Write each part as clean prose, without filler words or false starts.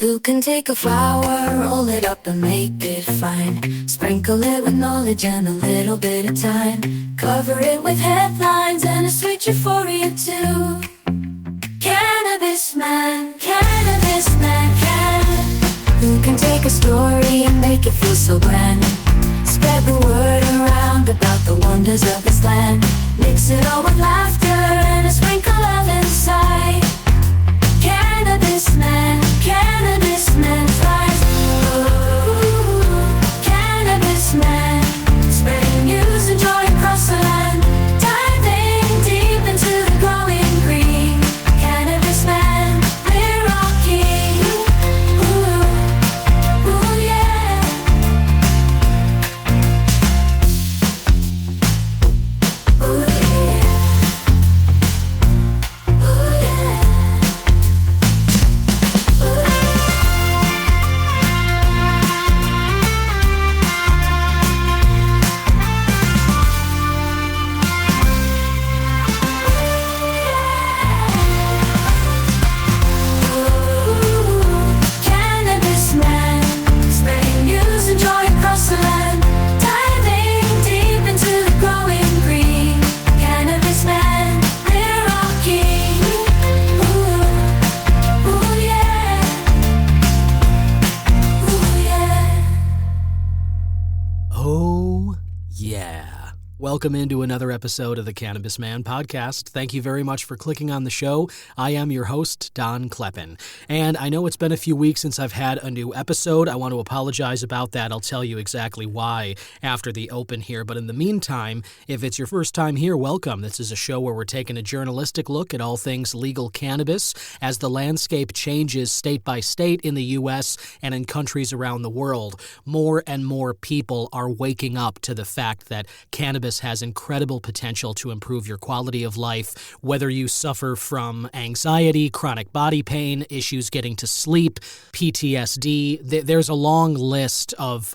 You can take a flower, roll it up and make it fine. Sprinkle it with knowledge and a little bit of time. Cover it with headlines and a sweet euphoria too. Cannabis man, cannabis man, who can take a story and make it feel so grand. Spread the word around about the wonders of this land. Mix it all with laughter and a sprinkle of insight. Cannabis man flies. Ooh, cannabis man, spreading news and joy across the land. Diving deep into the growing green. Cannabis man, we're all king. Ooh, yeah. Ooh, yeah. Ooh, yeah. Welcome into another episode of the Cannabis Man podcast. Thank you very much for clicking on the show. I am your host, Don Kleppen. And I know it's been a few weeks since I've had a new episode. I want to apologize about that. I'll tell you exactly why after the open here. But in the meantime, if it's your first time here, welcome. This is a show where we're taking a journalistic look at all things legal cannabis as the landscape changes state by state in the U.S. and in countries around the world. More and more people are waking up to the fact that cannabis has incredible potential to improve your quality of life, whether you suffer from anxiety, chronic body pain, issues getting to sleep, PTSD. There's a long list of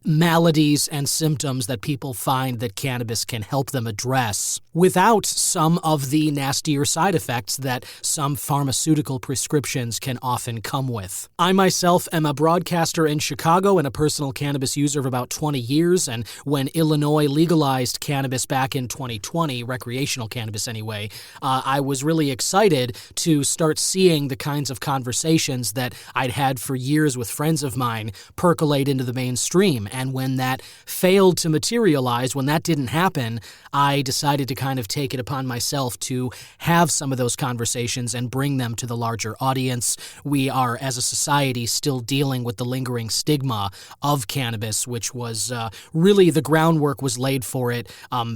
maladies and symptoms that people find that cannabis can help them address without some of the nastier side effects that some pharmaceutical prescriptions can often come with. I myself am a broadcaster in Chicago and a personal cannabis user of about 20 years, and when Illinois legalized cannabis back in 2020, recreational cannabis anyway, I was really excited to start seeing the kinds of conversations that I'd had for years with friends of mine percolate into the mainstream. And when that failed to materialize, when that didn't happen, I decided to kind of take it upon myself to have some of those conversations and bring them to the larger audience. We are, as a society, still dealing with the lingering stigma of cannabis, which was really the groundwork was laid for it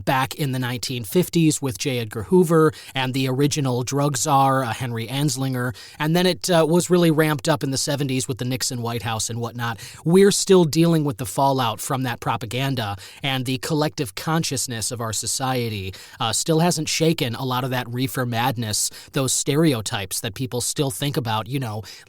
back in the 1950s with J. Edgar Hoover and the original drug czar, Henry Anslinger, and then it was really ramped up in the 70s with the Nixon White House and whatnot. We're still dealing with the fallout from that propaganda, and the collective consciousness of our society still hasn't shaken a lot of that reefer madness, those stereotypes that people still think about,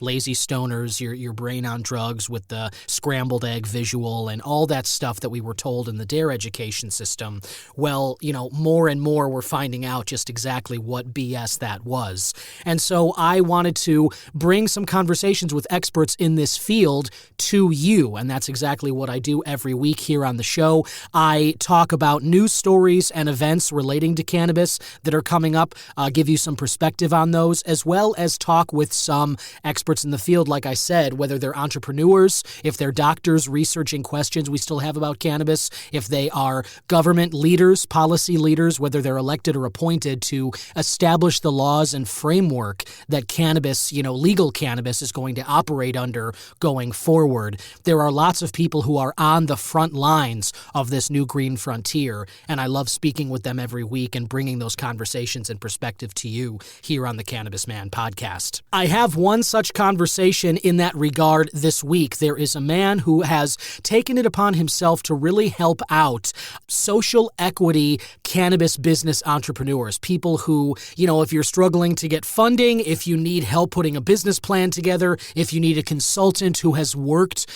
lazy stoners, your brain on drugs with the scrambled egg visual and all that stuff that we were told in the DARE education system. Well, more and more we're finding out just exactly what BS that was. And so I wanted to bring some conversations with experts in this field to you, and that's exactly what I do every week here on the show. I talk about news stories and events relating to cannabis that are coming up, give you some perspective on those, as well as talk with some experts in the field, like I said, whether they're entrepreneurs, if they're doctors researching questions we still have about cannabis, if they are government leaders, policy leaders, whether they're elected or appointed to establish the laws and framework that cannabis, legal cannabis is going to operate under going forward. There are lots of people who are on the front lines of this new green frontier, and I love speaking with them every week and bringing those conversations and perspective to you here on the Cannabis Man podcast. I have one such conversation in that regard this week. There is a man who has taken it upon himself to really help out socially social equity cannabis business entrepreneurs, people who, if you're struggling to get funding, if you need help putting a business plan together, if you need a consultant who has worked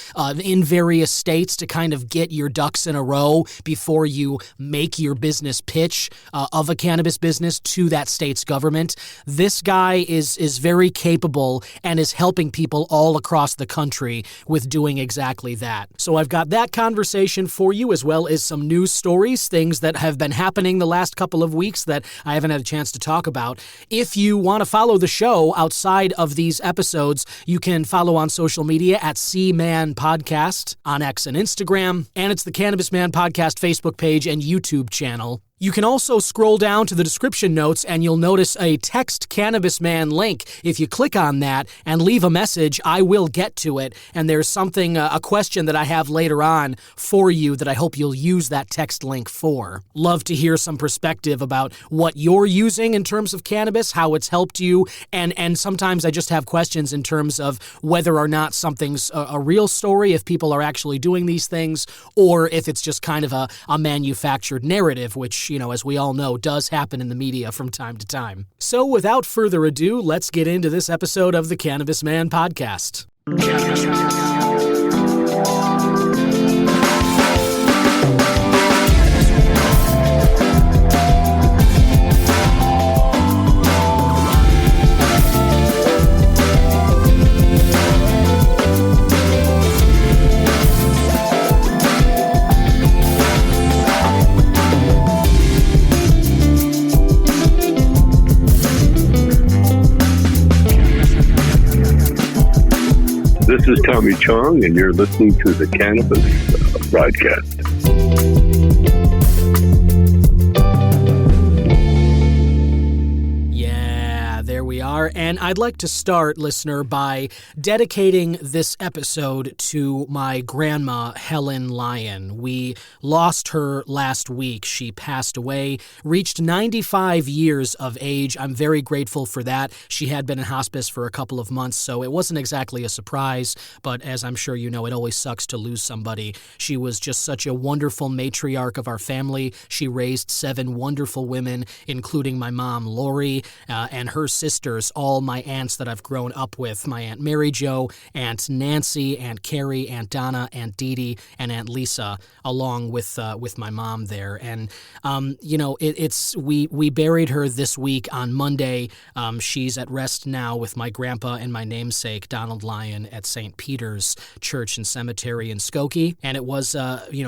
in various states to kind of get your ducks in a row before you make your business pitch of a cannabis business to that state's government. This guy is very capable and is helping people all across the country with doing exactly that. So I've got that conversation for you, as well as some news stories, things that have been happening the last couple of weeks that I haven't had a chance to talk about. If you want to follow the show outside of these episodes, you can follow on social media at C-Man Podcast on X and Instagram, and it's the Cannabis Man Podcast Facebook page and YouTube channel. You can also scroll down to the description notes and you'll notice a Text Cannabis Man link. If you click on that and leave a message, I will get to it. And there's something, a question that I have later on for you that I hope you'll use that text link for. Love to hear some perspective about what you're using in terms of cannabis, how it's helped you, and sometimes I just have questions in terms of whether or not something's a real story, if people are actually doing these things, or if it's just kind of a manufactured narrative, which, as we all know, does happen in the media from time to time. So without further ado, let's get into this episode of the Cannabis Man Podcast. This is Tommy Chong, and you're listening to the Cannabis broadcast. There we are, and I'd like to start, listener, by dedicating this episode to my grandma, Helen Lyon. We lost her last week. She passed away, reached 95 years of age. I'm very grateful for that. She had been in hospice for a couple of months, so it wasn't exactly a surprise, but as I'm sure you know, it always sucks to lose somebody. She was just such a wonderful matriarch of our family. She raised 7 wonderful women, including my mom, Lori, and her sisters, all my aunts that I've grown up with, my Aunt Mary Jo, Aunt Nancy, Aunt Carrie, Aunt Donna, Aunt Dee Dee, and Aunt Lisa, along with my mom there. And, we buried her this week on Monday. She's at rest now with my grandpa and my namesake, Donald Lyon, at St. Peter's Church and Cemetery in Skokie. And it was,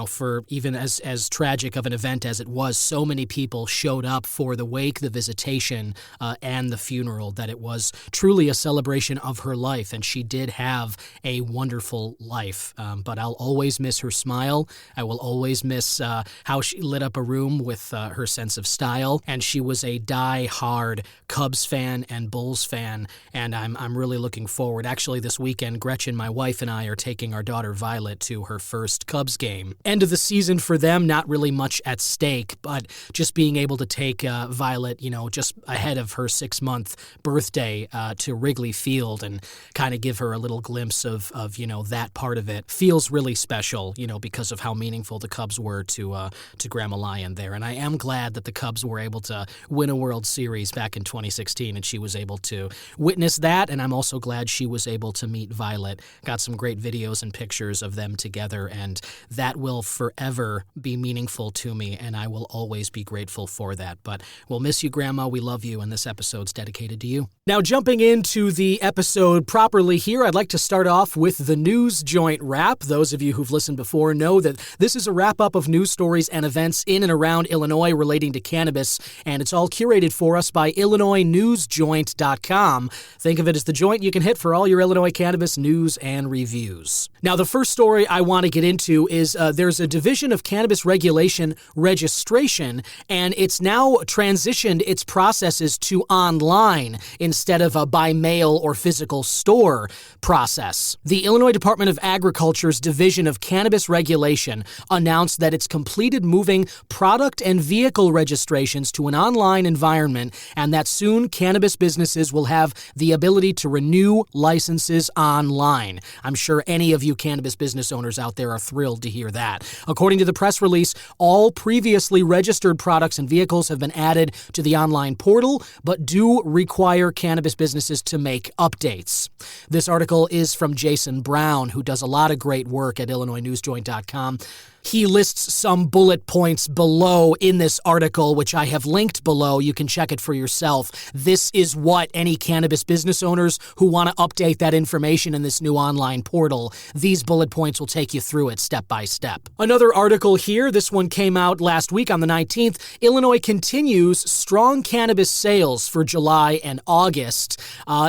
for even as tragic of an event as it was, so many people showed up for the wake, the visitation, and the funeral, that it was truly a celebration of her life, and she did have a wonderful life. But I'll always miss her smile. I will always miss how she lit up a room with her sense of style, and she was a die-hard Cubs fan and Bulls fan, and I'm really looking forward. Actually, this weekend, Gretchen, my wife, and I are taking our daughter Violet to her first Cubs game. End of the season for them, not really much at stake, but just being able to take Violet, just ahead of her 6-month birthday to Wrigley Field and kind of give her a little glimpse of that part of it feels really special, because of how meaningful the Cubs were to Grandma Lyon there. And I am glad that the Cubs were able to win a World Series back in 2016, and she was able to witness that. And I'm also glad she was able to meet Violet. Got some great videos and pictures of them together, and that will forever be meaningful to me, and I will always be grateful for that. But we'll miss you, Grandma. We love you, and this episode's dedicated to you. Now, jumping into the episode properly here, I'd like to start off with the News Joint Wrap. Those of you who've listened before know that this is a wrap-up of news stories and events in and around Illinois relating to cannabis, and it's all curated for us by IllinoisNewsJoint.com. Think of it as the joint you can hit for all your Illinois cannabis news and reviews. Now, the first story I want to get into is there's a Division of Cannabis Regulation registration, and it's now transitioned its processes to online. instead of a by mail or physical store process. The Illinois Department of Agriculture's Division of Cannabis Regulation announced that it's completed moving product and vehicle registrations to an online environment, and that soon cannabis businesses will have the ability to renew licenses online. I'm sure any of you cannabis business owners out there are thrilled to hear that. According to the press release, all previously registered products and vehicles have been added to the online portal, but do require cannabis businesses to make updates. This article is from Jason Brown, who does a lot of great work at IllinoisNewsJoint.com. He lists some bullet points below in this article, which I have linked below. You can check it for yourself. This is what any cannabis business owners who want to update that information in this new online portal, these bullet points will take you through it step by step. Another article here, this one came out last week on the 19th. Illinois continues strong cannabis sales for July and August.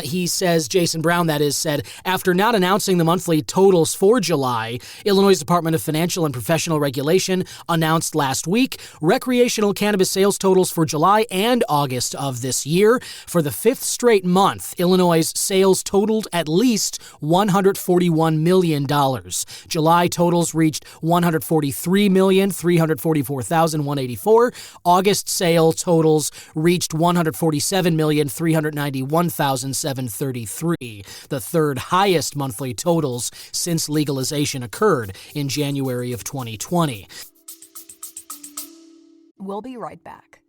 He says, Jason Brown, that is, said, after not announcing the monthly totals for July, Illinois Department of Financial and Professional Regulation announced last week recreational cannabis sales totals for July and August of this year. For the fifth straight month, Illinois' sales totaled at least $141 million. July totals reached $143,344,184. August sale totals reached $147,391,733, the third highest monthly totals since legalization occurred in January of 2020. We'll be right back.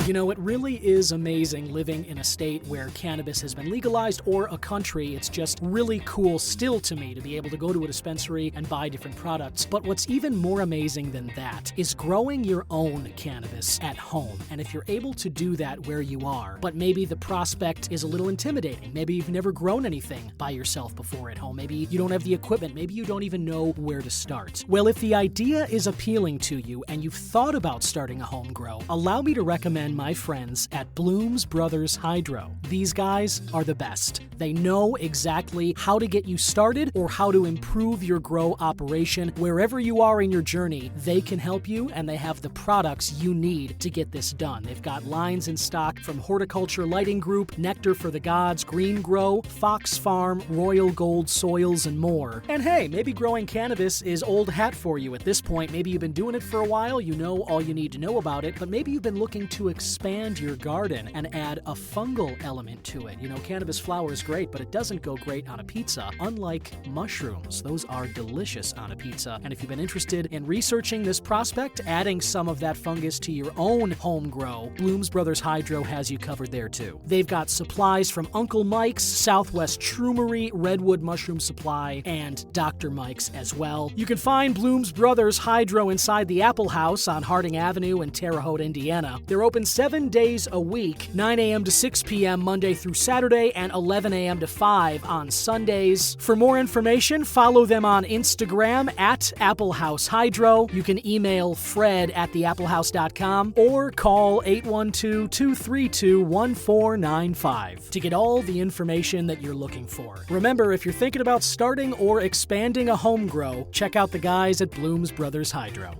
You know, it really is amazing living in a state where cannabis has been legalized, or a country. It's just really cool still to me to be able to go to a dispensary and buy different products. But what's even more amazing than that is growing your own cannabis at home. And if you're able to do that where you are, but maybe the prospect is a little intimidating. Maybe you've never grown anything by yourself before at home. Maybe you don't have the equipment. Maybe you don't even know where to start. Well, if the idea is appealing to you and you've thought about starting a home grow, allow me to recommend my friends at Bloom's Brothers Hydro. These guys are the best. They know exactly how to get you started or how to improve your grow operation. Wherever you are in your journey, they can help you, and they have the products you need to get this done. They've got lines in stock from Horticulture Lighting Group, Nectar for the Gods, Green Grow, Fox Farm, Royal Gold Soils, and more. And hey, maybe growing cannabis is old hat for you at this point. Maybe you've been doing it for a while, you know all you need to know about it, but maybe you've been looking to expand your garden and add a fungal element to it. You know, cannabis flower is great, but it doesn't go great on a pizza, unlike mushrooms. Those are delicious on a pizza. And if you've been interested in researching this prospect, adding some of that fungus to your own home grow, Bloom's Brothers Hydro has you covered there too. They've got supplies from Uncle Mike's, Southwest Shroomery, Redwood Mushroom Supply, and Dr. Mike's as well. You can find Bloom's Brothers Hydro inside the Apple House on Harding Avenue in Terre Haute, Indiana. They're open 7 days a week, 9 a.m. to 6 p.m. Monday through Saturday, and 11 a.m. to 5 on Sundays. For more information, follow them on Instagram at Apple House Hydro. You can email Fred at theapplehouse.com or call 812-232-1495 to get all the information that you're looking for. Remember, if you're thinking about starting or expanding a home grow, check out the guys at Bloom's Brothers Hydro.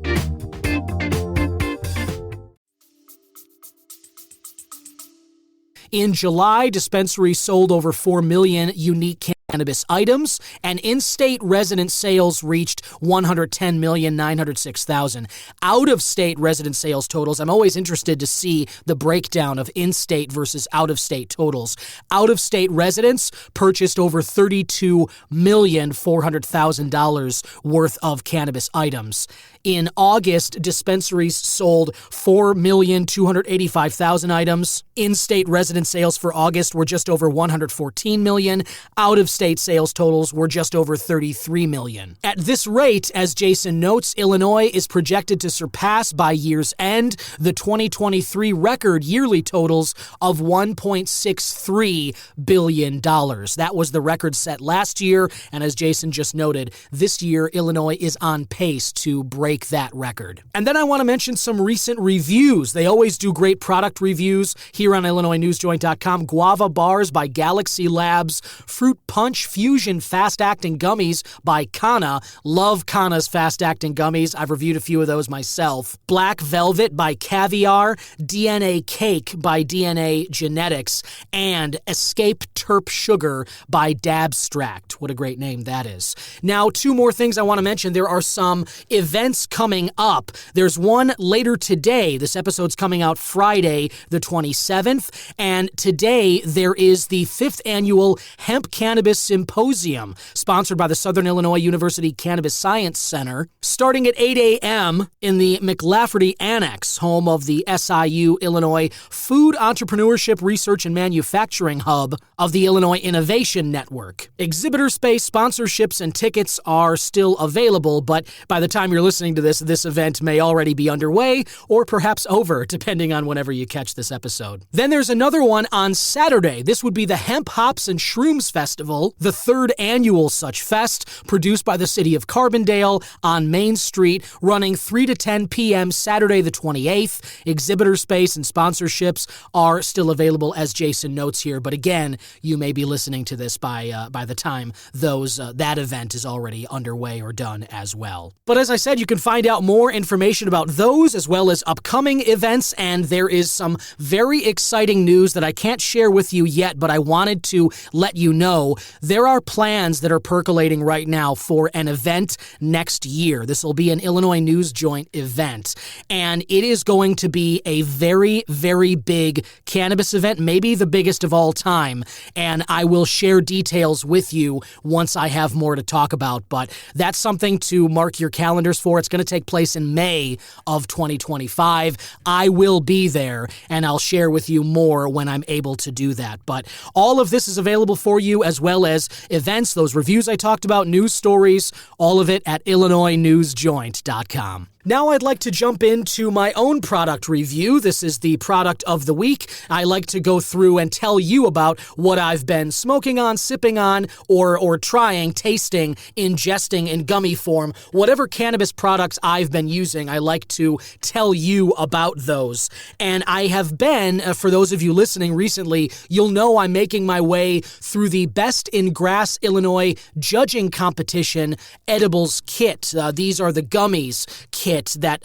In July, dispensaries sold over 4 million unique cannabis items, and in-state resident sales reached 110,906,000. Out-of-state resident sales totals, I'm always interested to see the breakdown of in-state versus out-of-state totals. Out-of-state residents purchased over $32,400,000 worth of cannabis items. In August, dispensaries sold 4,285,000 items. In-state resident sales for August were just over 114 million. Out-of-state sales totals were just over 33 million. At this rate, as Jason notes, Illinois is projected to surpass by year's end the 2023 record yearly totals of $1.63 billion. That was the record set last year, and as Jason just noted, this year Illinois is on pace to break that record. And then I want to mention some recent reviews. They always do great product reviews here on IllinoisNewsJoint.com. Guava Bars by Galaxy Labs, Fruit Punch Punch Fusion Fast-Acting Gummies by Canna. Love Canna's fast-acting gummies. I've reviewed a few of those myself. Black Velvet by Caviar, DNA Cake by DNA Genetics, and Escape Terp Sugar by Dabstract. What a great name that is. Now, two more things I want to mention. There are some events coming up. There's one later today. This episode's coming out Friday, the 27th, and today there is the 5th annual Hemp Cannabis Symposium, sponsored by the Southern Illinois University Cannabis Science Center, starting at 8 a.m. in the McLafferty Annex, home of the SIU Illinois Food Entrepreneurship Research and Manufacturing Hub of the Illinois Innovation Network. Exhibitor space, sponsorships, and tickets are still available, but by the time you're listening to this event may already be underway or perhaps over, depending on whenever you catch this episode. Then there's another one on Saturday. This would be the Hemp, Hops, and Shrooms Festival, the 3rd annual such fest, produced by the city of Carbondale on Main Street, running 3 to 10 p.m. Saturday the 28th. Exhibitor space and sponsorships are still available, as Jason notes here, but again, you may be listening to this by the time that event is already underway or done as well. But as I said, you can find out more information about those as well as upcoming events, and there is some very exciting news that I can't share with you yet, but I wanted to let you know. There are plans that are percolating right now for an event next year. This will be an Illinois News Joint event, and it is going to be a very, very big cannabis event, maybe the biggest of all time, and I will share details with you once I have more to talk about, but that's something to mark your calendars for. It's going to take place in May of 2025. I will be there, and I'll share with you more when I'm able to do that. But all of this is available for you, as well as events, those reviews I talked about, news stories, all of it at IllinoisNewsJoint.com. Now I'd like to jump into my own product review. This is the product of the week. I like to go through and tell you about what I've been smoking on, sipping on, or trying, tasting, ingesting in gummy form. Whatever cannabis products I've been using, I like to tell you about those. And I have been, for those of you listening recently, you'll know I'm making my way through the Best in Grass Illinois Judging Competition Edibles Kit. These are the gummies kit that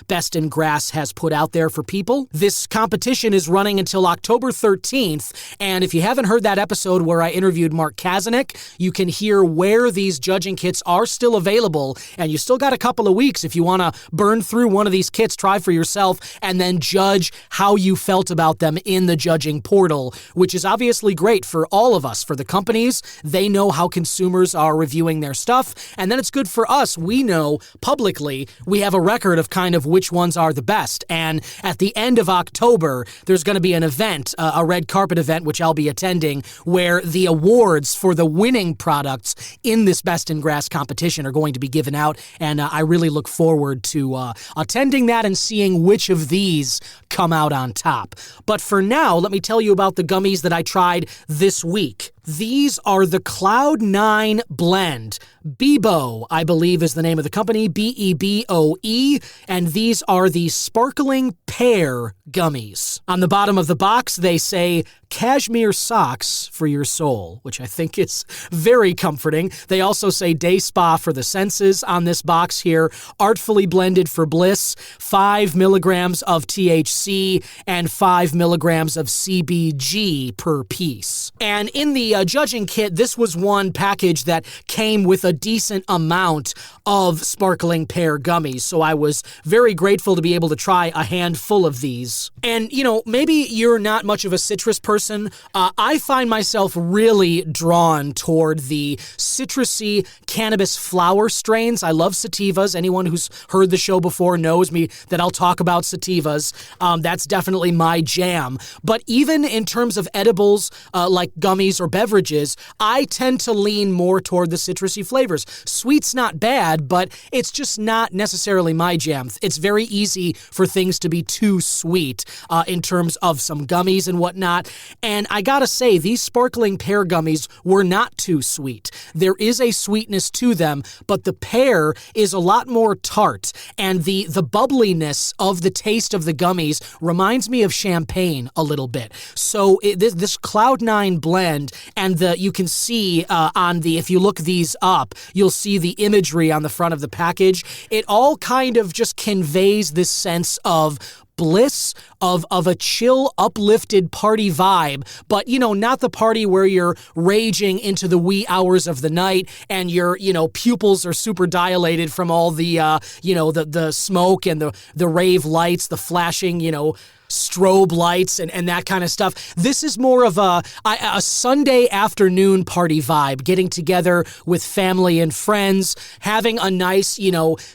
Best in Grass has put out there for people. This competition is running until October 13th, and if you haven't heard that episode where I interviewed Mark Kazanek, you can hear where these judging kits are still available, and you still got a couple of weeks if you want to burn through one of these kits, try for yourself, and then judge how you felt about them in the judging portal, which is obviously great for all of us. For the companies, they know how consumers are reviewing their stuff, and then it's good for us. We know publicly, we have a record of kind of which ones are the best. And at the end of October, there's going to be an event, a red carpet event, which I'll be attending, where the awards for the winning products in this Best in Grass competition are going to be given out. And I really look forward to attending that and seeing which of these come out on top. But for now, let me tell you about the gummies that I tried this week. These are the Cloud9 Blend. Bebo, I believe, is the name of the company, Beboe, and these are the Sparkling Pear Gummies. On the bottom of the box, they say, Cashmere Socks for your soul, which I think is very comforting. They also say Day Spa for the senses on this box here, artfully blended for bliss, 5 milligrams of THC and 5 milligrams of CBG per piece. And in the judging kit, this was one package that came with a decent amount of Sparkling Pear gummies, so I was very grateful to be able to try a handful of these. And, you know, maybe you're not much of a citrus person. I find myself really drawn toward the citrusy cannabis flower strains. I love sativas. Anyone who's heard the show before knows me that I'll talk about sativas. That's definitely my jam. But even in terms of edibles, like gummies or beverages, I tend to lean more toward the citrusy flavors. Sweet's not bad, but it's just not necessarily my jam. It's very easy for things to be too sweet in terms of some gummies and whatnot. And I gotta say, these Sparkling Pear gummies were not too sweet. There is a sweetness to them, but the pear is a lot more tart, and the bubbliness of the taste of the gummies reminds me of champagne a little bit. So this Cloud9 Blend, and you can see if you look these up, you'll see the imagery on the front of the package. It all kind of just conveys this sense of bliss, of a chill, uplifted party vibe, but, not the party where you're raging into the wee hours of the night and your, pupils are super dilated from all the, the smoke and the rave lights, the flashing, strobe lights and that kind of stuff. This is more of a Sunday afternoon party vibe, getting together with family and friends, having a nice,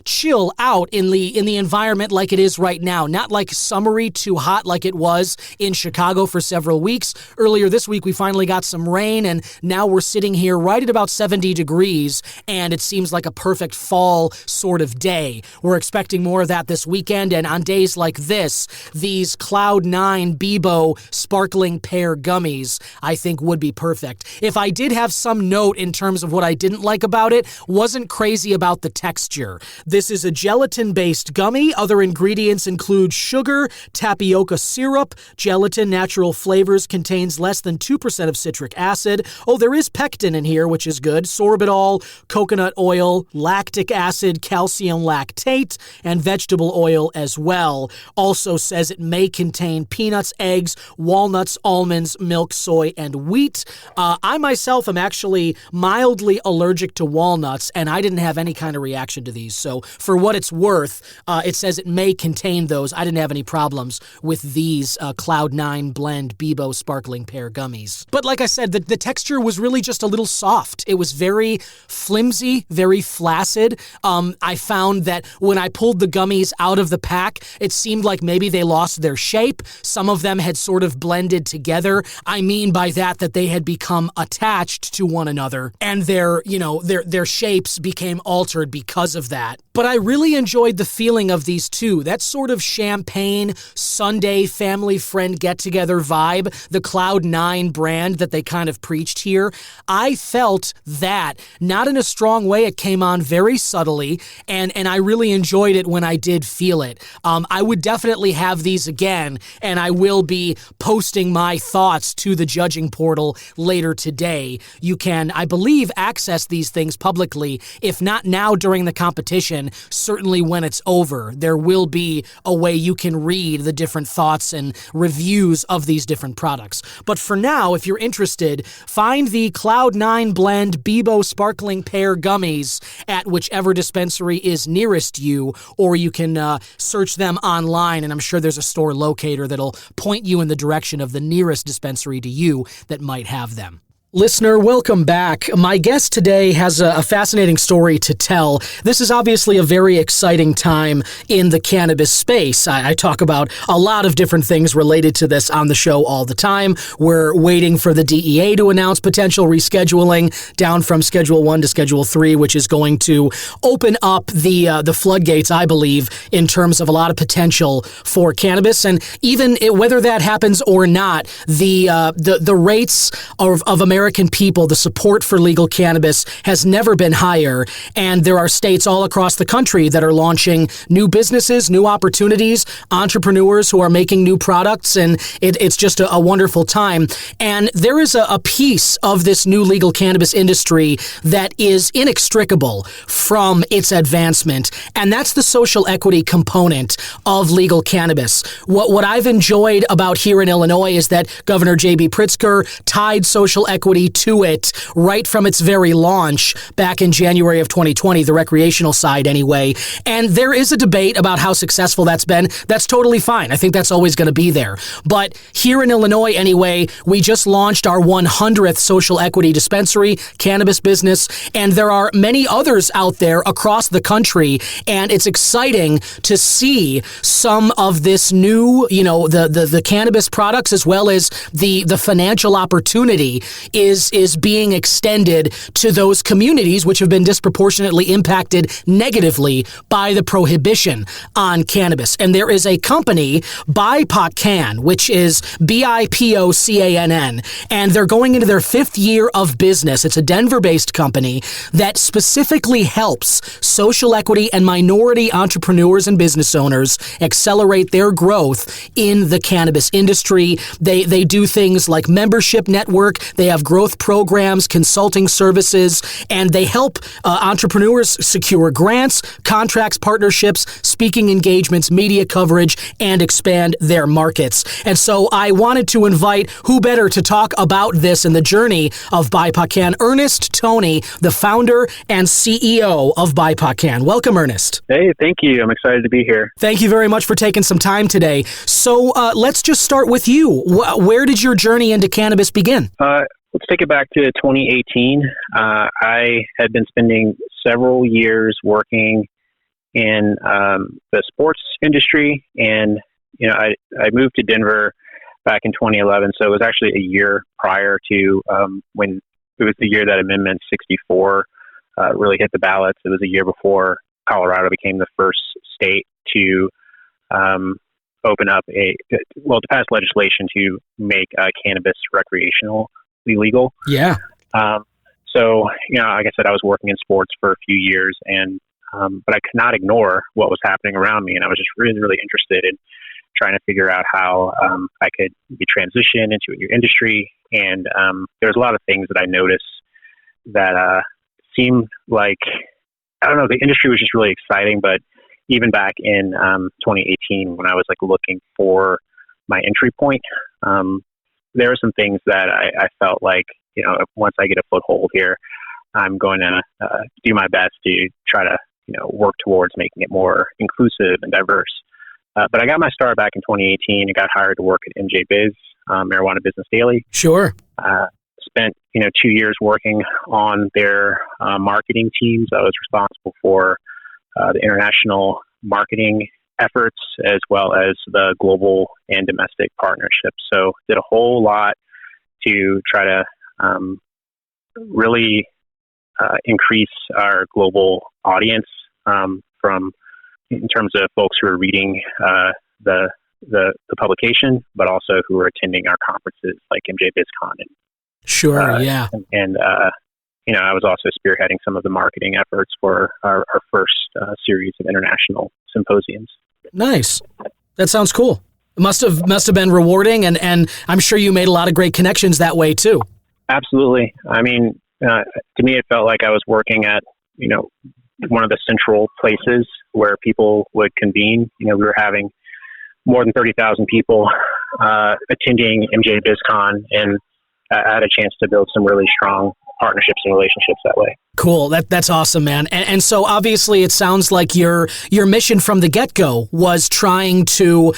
chill out in the environment like it is right now. Not like summery, too hot like it was in Chicago for several weeks. Earlier this week, we finally got some rain, and now we're sitting here right at about 70 degrees, and it seems like a perfect fall sort of day. We're expecting more of that this weekend, and on days like this, these Cloud9 Bebo sparkling pear gummies, I think would be perfect. If I did have some note in terms of what I didn't like about it, wasn't crazy about the texture. This is a gelatin-based gummy. Other ingredients include sugar, tapioca syrup, gelatin, natural flavors, contains less than 2% of citric acid. Oh, there is pectin in here, which is good. Sorbitol, coconut oil, lactic acid, calcium lactate, and vegetable oil as well. Also says it may contain peanuts, eggs, walnuts, almonds, milk, soy, and wheat. I myself am actually mildly allergic to walnuts, and I didn't have any kind of reaction to these. So for what it's worth, it says it may contain those. I didn't have any problems with these Cloud9 Blend Bebo Sparkling Pear Gummies. But like I said, the texture was really just a little soft. It was very flimsy, very flaccid. I found that when I pulled the gummies out of the pack, it seemed like maybe they lost their shape. Some of them had sort of blended together. I mean by that they had become attached to one another, and their shapes became altered because of that. But I really enjoyed the feeling of these two. That sort of champagne, Sunday family friend get-together vibe, the Cloud9 brand that they kind of preached here. I felt that, not in a strong way. It came on very subtly, and I really enjoyed it when I did feel it. I would definitely have these again, and I will be posting my thoughts to the judging portal later today. You can, I believe, access these things publicly. If not now during the competition, certainly when it's over, there will be a way you can read the different thoughts and reviews of these different products. But for now, if you're interested, find the Cloud9 Blend Bebo Sparkling Pear Gummies at whichever dispensary is nearest you, or you can search them online, and I'm sure there's a store locator that'll point you in the direction of the nearest dispensary to you that might have them. Listener, welcome back. My guest today has a fascinating story to tell. This is obviously a very exciting time in the cannabis space. I talk about a lot of different things related to this on the show all the time. We're waiting for the DEA to announce potential rescheduling down from Schedule 1 to Schedule 3, which is going to open up the floodgates, I believe, in terms of a lot of potential for cannabis. And even whether that happens or not, the rates of American people, the support for legal cannabis has never been higher, and there are states all across the country that are launching new businesses, new opportunities, entrepreneurs who are making new products, and it's just a wonderful time. And there is a piece of this new legal cannabis industry that is inextricable from its advancement, and that's the social equity component of legal cannabis. What I've enjoyed about here in Illinois is that Governor J.B. Pritzker tied social equity to it right from its very launch back in January of 2020, the recreational side anyway. And there is a debate about how successful that's been. That's totally fine. I think that's always going to be there. But here in Illinois anyway, we just launched our 100th social equity dispensary, cannabis business, and there are many others out there across the country. And it's exciting to see some of this new, the cannabis products as well as the financial opportunity is being extended to those communities which have been disproportionately impacted negatively by the prohibition on cannabis. And there is a company, Bipocann, which is Bipocann, and they're going into their 5th year of business. It's a Denver-based company that specifically helps social equity and minority entrepreneurs and business owners accelerate their growth in the cannabis industry. They do things like membership network. They have growth programs, consulting services, and they help entrepreneurs secure grants, contracts, partnerships, speaking engagements, media coverage, and expand their markets. And so I wanted to invite who better to talk about this and the journey of Bipocann, Ernest Toney, the founder and CEO of Bipocann. Welcome, Ernest. Hey, thank you. I'm excited to be here. Thank you very much for taking some time today. So let's just start with you. Where did your journey into cannabis begin? Let's take it back to 2018. I had been spending several years working in the sports industry, and I moved to Denver back in 2011. So it was actually a year prior to when it was the year that Amendment 64 really hit the ballots. It was a year before Colorado became the first state to open up to pass legislation to make cannabis recreational illegal. Yeah. So, like I said, I was working in sports for a few years, and but I could not ignore what was happening around me, and I was just really, really interested in trying to figure out how I could be transitioned into a new industry. And there was a lot of things that I noticed that seemed like, I don't know, the industry was just really exciting. But even back in 2018, when I was looking for my entry point, there were some things that I felt like, once I get a foothold here, I'm going to do my best to try to, work towards making it more inclusive and diverse. But I got my start back in 2018. I got hired to work at MJBiz, Marijuana Business Daily. Sure. Spent 2 years working on their marketing teams. I was responsible for the international marketing efforts as well as the global and domestic partnerships. So did a whole lot to try to really increase our global audience from in terms of folks who are reading the publication, but also who are attending our conferences like MJBizCon. Sure, yeah. And I was also spearheading some of the marketing efforts for our first series of international symposiums. Nice. That sounds cool. It must have been rewarding, and I'm sure you made a lot of great connections that way too. Absolutely. I mean, to me, it felt like I was working at, one of the central places where people would convene. We were having more than 30,000 people attending MJBizCon, and I had a chance to build some really strong partnerships and relationships that way. Cool. That's awesome, man. And so obviously it sounds like your mission from the get-go was trying to,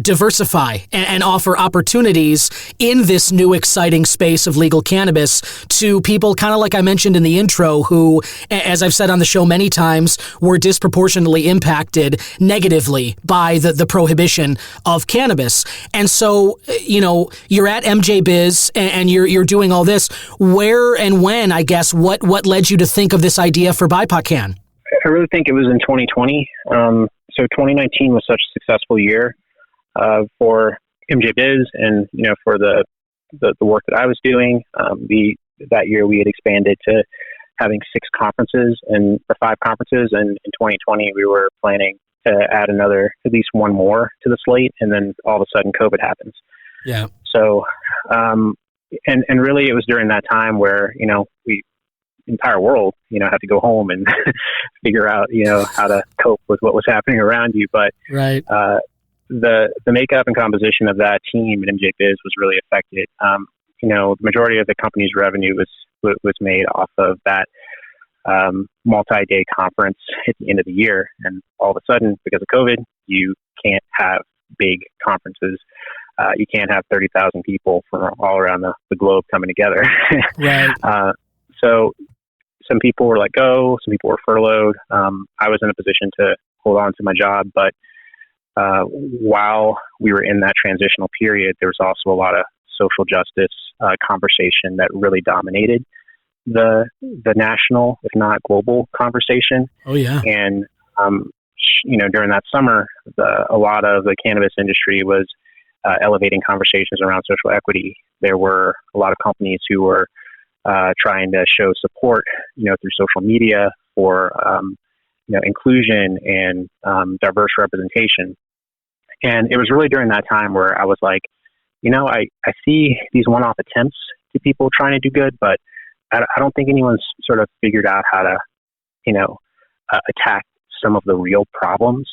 diversify and offer opportunities in this new exciting space of legal cannabis to people, kind of like I mentioned in the intro, who, as I've said on the show many times, were disproportionately impacted negatively by the prohibition of cannabis. And so, you're at MJBiz and you're doing all this. Where and when, I guess, what led you to think of this idea for Bipocann? I really think it was in 2020. So 2019 was such a successful year for MJBiz and, for the work that I was doing. That year we had expanded to having 5 conferences, and in 2020 we were planning to add at least one more to the slate, and then all of a sudden COVID happens. Yeah. So, and really it was during that time where, the entire world, had to go home and figure out, how to cope with what was happening around you. But right. The makeup and composition of that team at MJBiz was really affected. The majority of the company's revenue was made off of that multi-day conference at the end of the year. And all of a sudden, because of COVID, you can't have big conferences. You can't have 30,000 people from all around the globe coming together. Right. So some people were let go, some people were furloughed. I was in a position to hold on to my job, but while we were in that transitional period, there was also a lot of social justice conversation that really dominated the national, if not global, conversation. Oh yeah. And during that summer, a lot of the cannabis industry was elevating conversations around social equity. There were a lot of companies who were trying to show support, through social media for, inclusion and diverse representation. And it was really during that time where I was like, I see these one-off attempts to people trying to do good, but I don't think anyone's sort of figured out how to, attack some of the real problems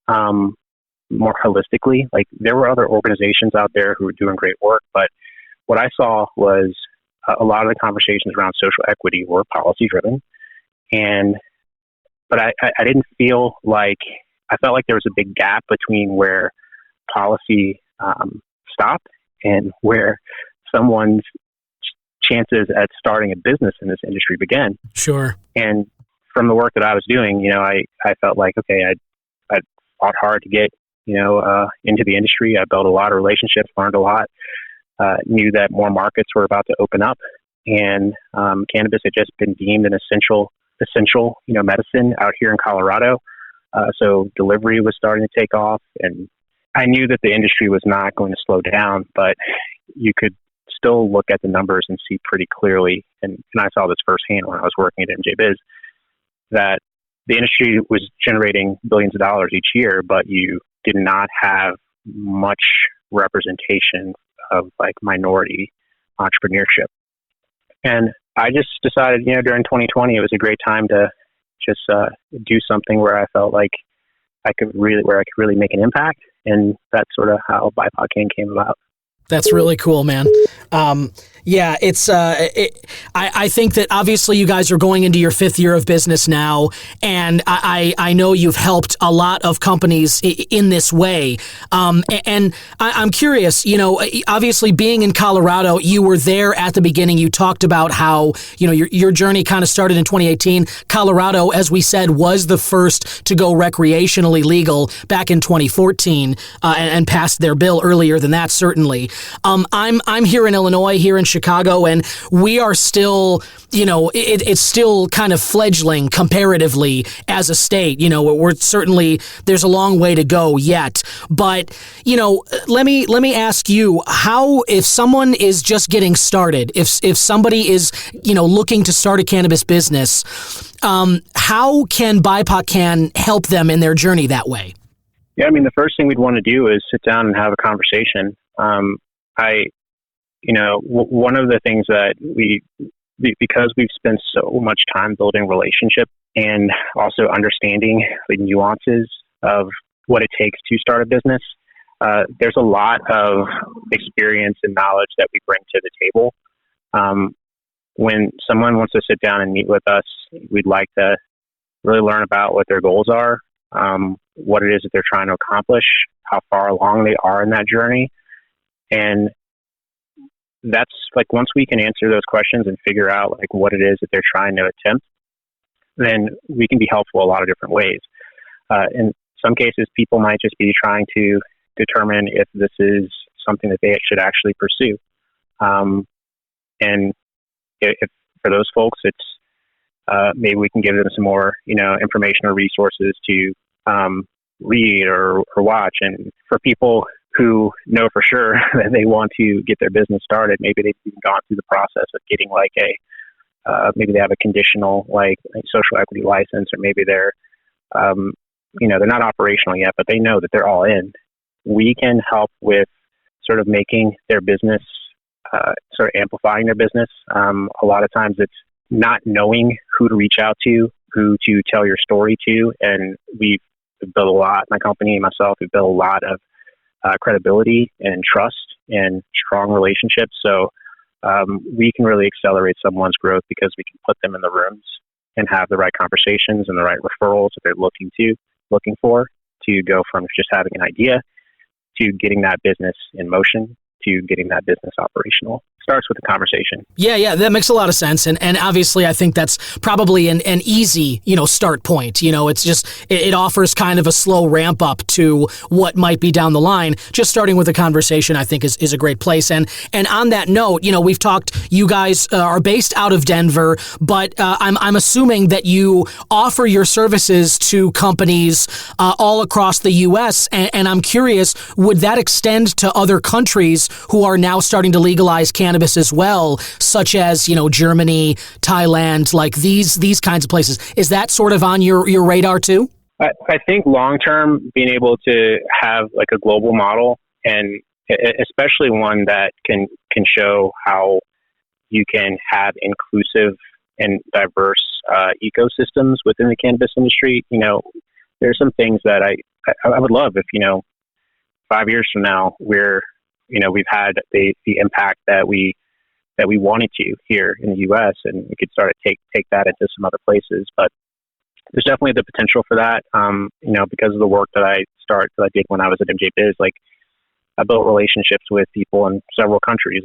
more holistically. Like, there were other organizations out there who were doing great work, but what I saw was a lot of the conversations around social equity were policy driven. But I didn't feel like, I felt like there was a big gap between where policy stopped and where someone's chances at starting a business in this industry began. Sure. And from the work that I was doing, I felt like, okay, I fought hard to get, into the industry. I built a lot of relationships, learned a lot, knew that more markets were about to open up, and cannabis had just been deemed an essential, medicine out here in Colorado. So delivery was starting to take off, and I knew that the industry was not going to slow down, but you could still look at the numbers and see pretty clearly, and I saw this firsthand when I was working at MJ Biz, that the industry was generating billions of dollars each year, but you did not have much representation of like minority entrepreneurship. And I just decided, during 2020, it was a great time to just do something where I felt like I could really make an impact. And that's sort of how Bipocann came about. That's really cool, man. Yeah, it's. I think that obviously you guys are going into your 5th year of business now, and I know you've helped a lot of companies in this way. And I'm curious. Obviously being in Colorado, you were there at the beginning. You talked about how your journey kind of started in 2018. Colorado, as we said, was the first to go recreationally legal back in 2014, and passed their bill earlier than that, certainly. I'm here in Illinois, here in Chicago, and we are still, it's still kind of fledgling comparatively as a state. We're certainly, there's a long way to go yet. But, let me ask you, how, if someone is just getting started, if somebody is, looking to start a cannabis business, how can Bipocann help them in their journey that way? Yeah, the first thing we'd want to do is sit down and have a conversation. One of the things that because we've spent so much time building relationship and also understanding the nuances of what it takes to start a business, there's a lot of experience and knowledge that we bring to the table. When someone wants to sit down and meet with us, we'd like to really learn about what their goals are, what it is that they're trying to accomplish, how far along they are in that journey. And that's like, once we can answer those questions and figure out like what it is that they're trying to attempt, then we can be helpful a lot of different ways. In some cases, people might just be trying to determine if this is something that they should actually pursue. And if for those folks, it's maybe we can give them some more, information or resources to read or watch. And for people who know for sure that they want to get their business started, maybe they've even gone through the process of getting like maybe they have a conditional like social equity license, or maybe they're they're not operational yet, but they know that they're all in. We can help with sort of making their business, sort of amplifying their business. A lot of times it's not knowing who to reach out to, who to tell your story to. And we've built a lot, my company and myself, we've built a lot of credibility and trust and strong relationships. So we can really accelerate someone's growth because we can put them in the rooms and have the right conversations and the right referrals that they're looking for to go from just having an idea to getting that business in motion to getting that business operational. Starts with a conversation. Yeah, that makes a lot of sense. And obviously I think that's probably an easy, start point. It's just, it offers kind of a slow ramp up to what might be down the line. Just starting with a conversation, I think is a great place. And on that note, we've talked, you guys are based out of Denver, but I'm assuming that you offer your services to companies all across the U.S. And I'm curious, would that extend to other countries who are now starting to legalize cannabis as well, such as, Germany, Thailand, like these kinds of places? Is that sort of on your radar too? I think long-term, being able to have like a global model, and especially one that can show how you can have inclusive and diverse ecosystems within the cannabis industry. There's some things that I would love if 5 years from now we've had the impact that we wanted to here in the U.S. and we could start to take that into some other places. But there's definitely the potential for that. Because of the work that I did when I was at MJ Biz, like I built relationships with people in several countries,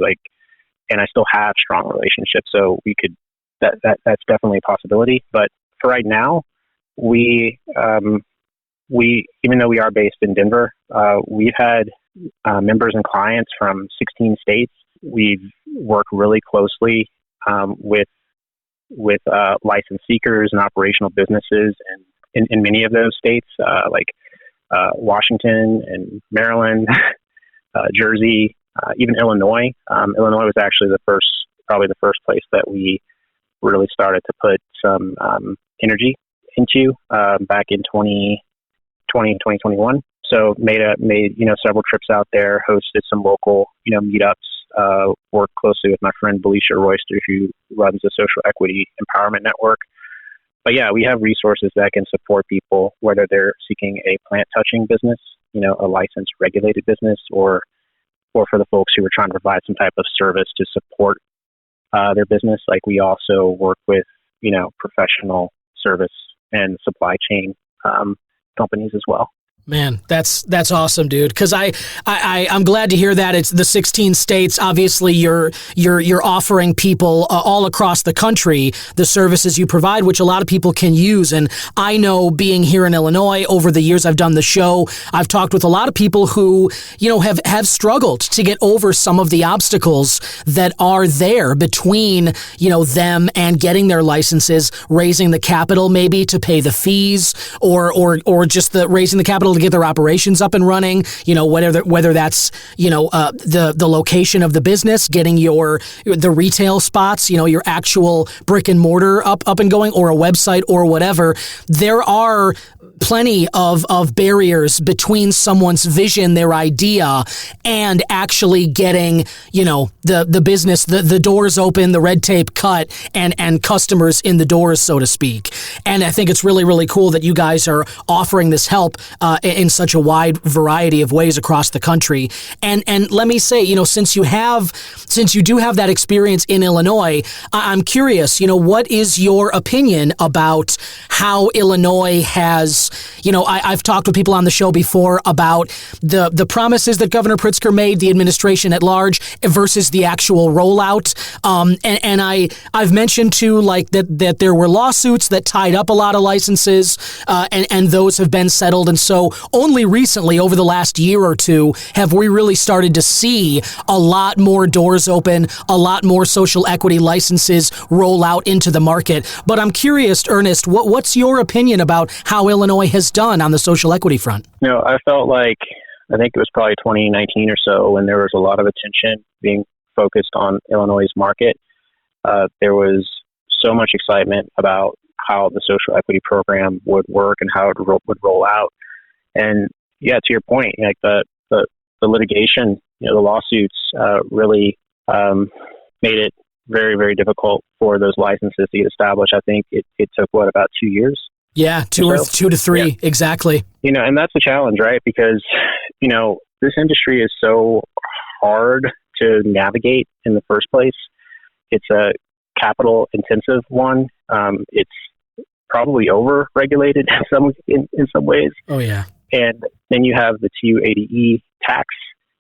and I still have strong relationships. So we could, that's definitely a possibility. But for right now, we even though we are based in Denver, we've had members and clients from 16 states. We've worked really closely with licensed seekers and operational businesses, and in many of those states, like Washington and Maryland, Jersey, even Illinois. Illinois was actually probably the first place that we really started to put some energy into back in 2021. So made several trips out there, hosted some local meetups, worked closely with my friend Belisha Royster, who runs the Social Equity Empowerment Network. But yeah, we have resources that can support people, whether they're seeking a plant touching business, a licensed regulated business, or for the folks who are trying to provide some type of service to support their business. Like we also work with, professional service and supply chain companies as well. Man, that's awesome, dude. Because I'm glad to hear that it's the 16 states. Obviously, you're offering people all across the country the services you provide, which a lot of people can use. And I know, being here in Illinois, over the years I've done the show, I've talked with a lot of people who have struggled to get over some of the obstacles that are there between them and getting their licenses, raising the capital maybe to pay the fees, or just raising the capital to get their operations up and running, whether that's, the location of the business, getting the retail spots, your actual brick and mortar up and going, or a website or whatever. There are plenty of barriers between someone's vision, their idea, and actually getting, the business, the doors open, the red tape cut, and customers in the doors, so to speak. And I think it's really, really cool that you guys are offering this help in such a wide variety of ways across the country. And let me say, since you do have that experience in Illinois, I'm curious, what is your opinion about how Illinois has, I've talked with people on the show before about the promises that Governor Pritzker made, the administration at large, versus the actual rollout. And I've mentioned too, that there were lawsuits that tied up a lot of licenses, and those have been settled. And so only recently, over the last year or two, have we really started to see a lot more doors open, a lot more social equity licenses roll out into the market. But I'm curious, Ernest, what's your opinion about how Illinois has done on the social equity front? I felt like, I think it was probably 2019 or so, when there was a lot of attention being focused on Illinois' market. There was so much excitement about how the social equity program would work and how it would roll out. And yeah, to your point, like the litigation, the lawsuits really made it very, very difficult for those licenses to get established. I think it took about 2 years. Yeah, 2 to 3, yeah. Exactly. And that's the challenge, right? Because, this industry is so hard to navigate in the first place. It's a capital intensive one. It's probably over regulated in some ways. Oh yeah. And then you have the 280E tax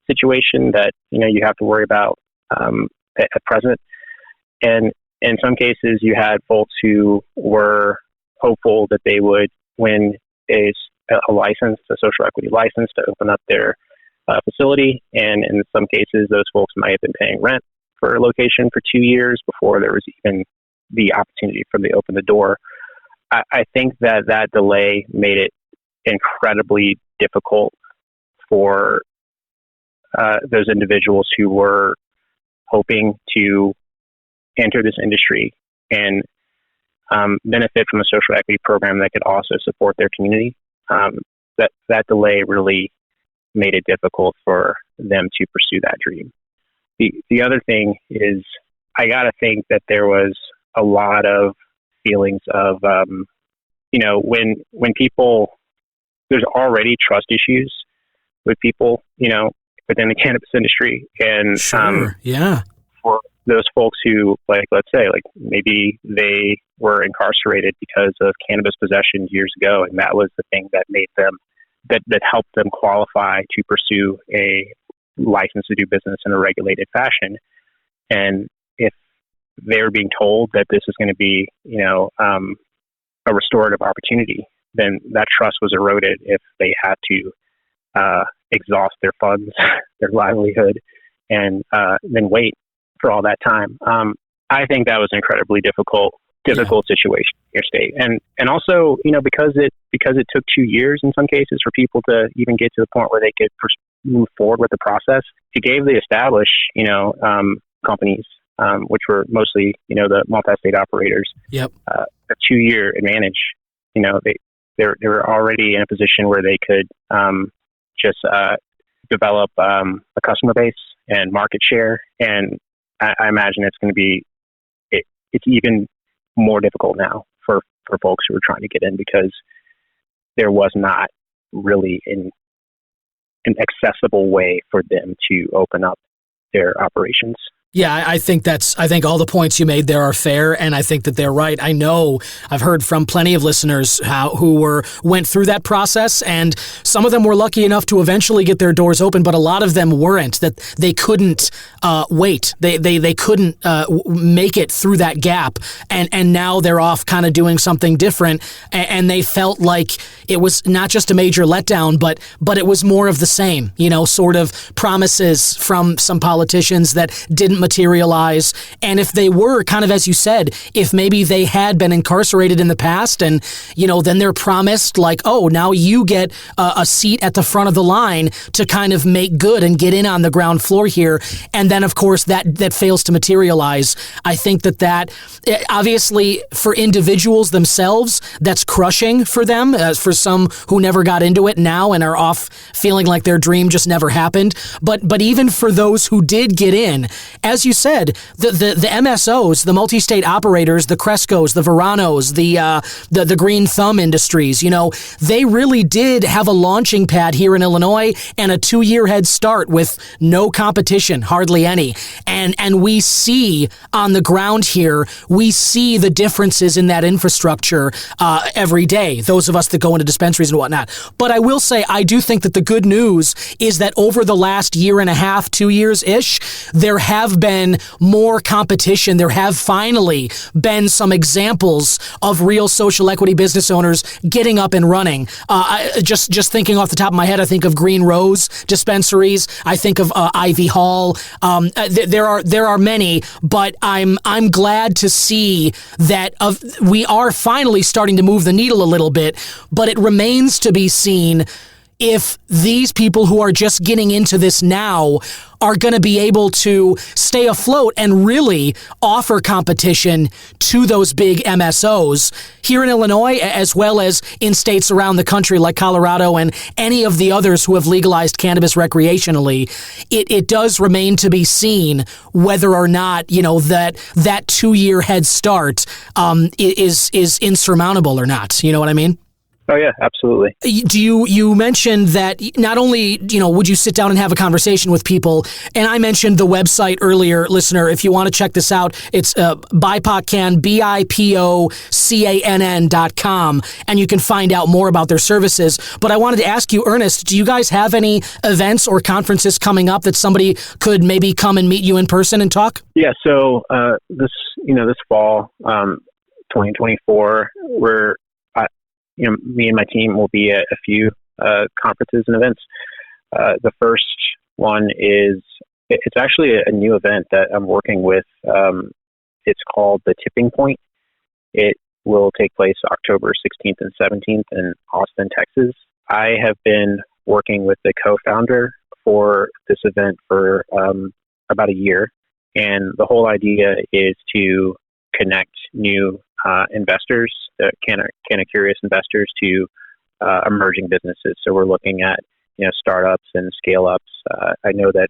situation that, you have to worry about at present. And in some cases, you had folks who were hopeful that they would win a license, a social equity license, to open up their facility. And in some cases, those folks might have been paying rent for a location for 2 years before there was even the opportunity for them to open the door. I think that delay made it incredibly difficult for those individuals who were hoping to enter this industry and benefit from a social equity program that could also support their community. That delay really made it difficult for them to pursue that dream. The other thing is, I got to think that there was a lot of feelings of, when people, there's already trust issues with people, within the cannabis industry. And Sure. Yeah. for those folks who, like, let's say, like, maybe they were incarcerated because of cannabis possession years ago, and that was the thing that made them, that helped them qualify to pursue a license to do business in a regulated fashion. And if they're being told that this is going to be, a restorative opportunity, then that trust was eroded if they had to exhaust their funds, their livelihood, and then wait for all that time. I think that was an incredibly difficult situation in your state, and also, because it took 2 years in some cases for people to even get to the point where they could move forward with the process. It gave the established, companies, which were mostly, the multi-state operators, Yep. A 2-year advantage. They were already in a position where they could just develop a customer base and market share, and I imagine it's going to be it's even more difficult now for folks who are trying to get in, because there was not really an accessible way for them to open up their operations. Yeah, I think all the points you made there are fair, and I think that they're right. I know I've heard from plenty of listeners who went through that process, and some of them were lucky enough to eventually get their doors open, but a lot of them weren't. That they couldn't wait. They couldn't make it through that gap, and now they're off kind of doing something different, and they felt like it was not just a major letdown, but it was more of the same. Sort of promises from some politicians that didn't materialize. And if they were, kind of as you said, if maybe they had been incarcerated in the past, and then they're promised, like, oh, now you get a seat at the front of the line to kind of make good and get in on the ground floor here, and then of course that fails to materialize. I think that obviously for individuals themselves, that's crushing for them, for some who never got into it now and are off feeling like their dream just never happened. But even for those who did get in, as you said, the MSOs, the multi-state operators, the Crescos, the Veranos, the Green Thumb Industries, they really did have a launching pad here in Illinois and a 2-year head start with no competition, hardly any. And we see on the ground here, we see the differences in that infrastructure every day, those of us that go into dispensaries and whatnot. But I will say, I do think that the good news is that over the last year and a half, 2 years-ish, there have been more competition. There have finally been some examples of real social equity business owners getting up and running. Just thinking off the top of my head, I think of Green Rose dispensaries. I think of Ivy Hall. There are many, but I'm glad to see that we are finally starting to move the needle a little bit. But it remains to be seen if these people who are just getting into this now are going to be able to stay afloat and really offer competition to those big MSOs here in Illinois, as well as in states around the country like Colorado and any of the others who have legalized cannabis recreationally. It does remain to be seen whether or not, that 2-year head start is insurmountable or not. You know what I mean? Oh yeah, absolutely. You mentioned that not only, would you sit down and have a conversation with people, and I mentioned the website earlier, listener, if you want to check this out, it's Bipocann, BIPOCANN.com, and you can find out more about their services. But I wanted to ask you, Ernest, do you guys have any events or conferences coming up that somebody could maybe come and meet you in person and talk? Yeah, so this fall, 2024, me and my team will be at a few conferences and events. The first one is, it's actually a new event that I'm working with. It's called The Tipping Point. It will take place October 16th and 17th in Austin, Texas. I have been working with the co-founder for this event for about a year. And the whole idea is to connect new investors, curious investors, to emerging businesses. So we're looking at startups and scale ups. I know that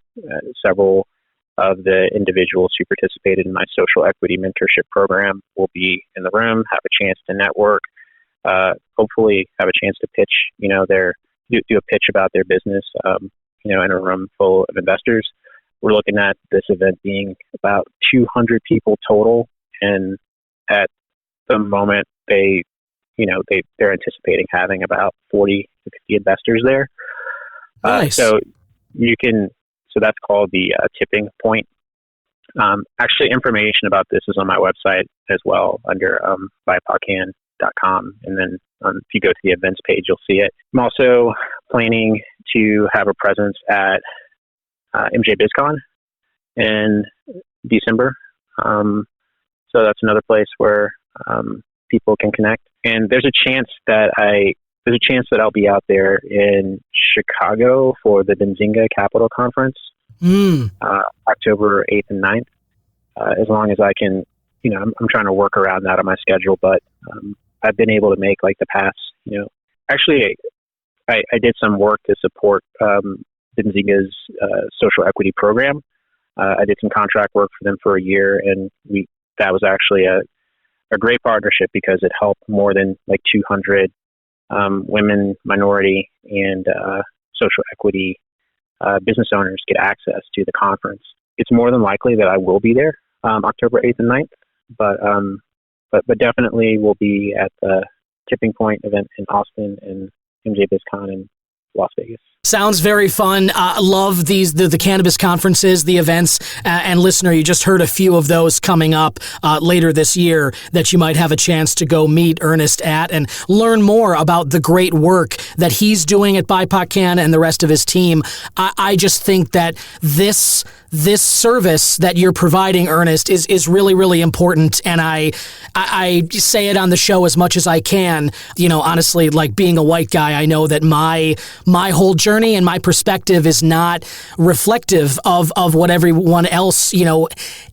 several of the individuals who participated in my social equity mentorship program will be in the room, have a chance to network, hopefully have a chance to pitch, do a pitch about their business, in a room full of investors. We're looking at this event being about 200 people total, and at the moment they're anticipating having about 40 to 50 investors there. Nice. So that's called the tipping point. Actually, information about this is on my website as well under Bipocann.com. And then if you go to the events page, you'll see it. I'm also planning to have a presence at Bipocann in December. So that's another place where people can connect. And there's a chance that I'll be out there in Chicago for the Benzinga Capital Conference, October 8th and 9th. As long as I can, I'm trying to work around that on my schedule, but I've been able to make like the past, actually I did some work to support Benzinga's social equity program. I did some contract work for them for a year, and that was actually a great partnership because it helped more than like 200 women, minority, and social equity business owners get access to the conference. It's more than likely that I will be there October 8th and 9th, but definitely will be at the Tipping Point event in Austin and Bipocann in Las Vegas. Sounds very fun. Love the cannabis conferences, the events, and listener, you just heard a few of those coming up later this year that you might have a chance to go meet Ernest at and learn more about the great work that he's doing at Bipocann and the rest of his team. I just think that this service that you're providing, Ernest, is really, really important, and I say it on the show as much as I can. Honestly, like being a white guy, I know that my whole journey and my perspective is not reflective of what everyone else,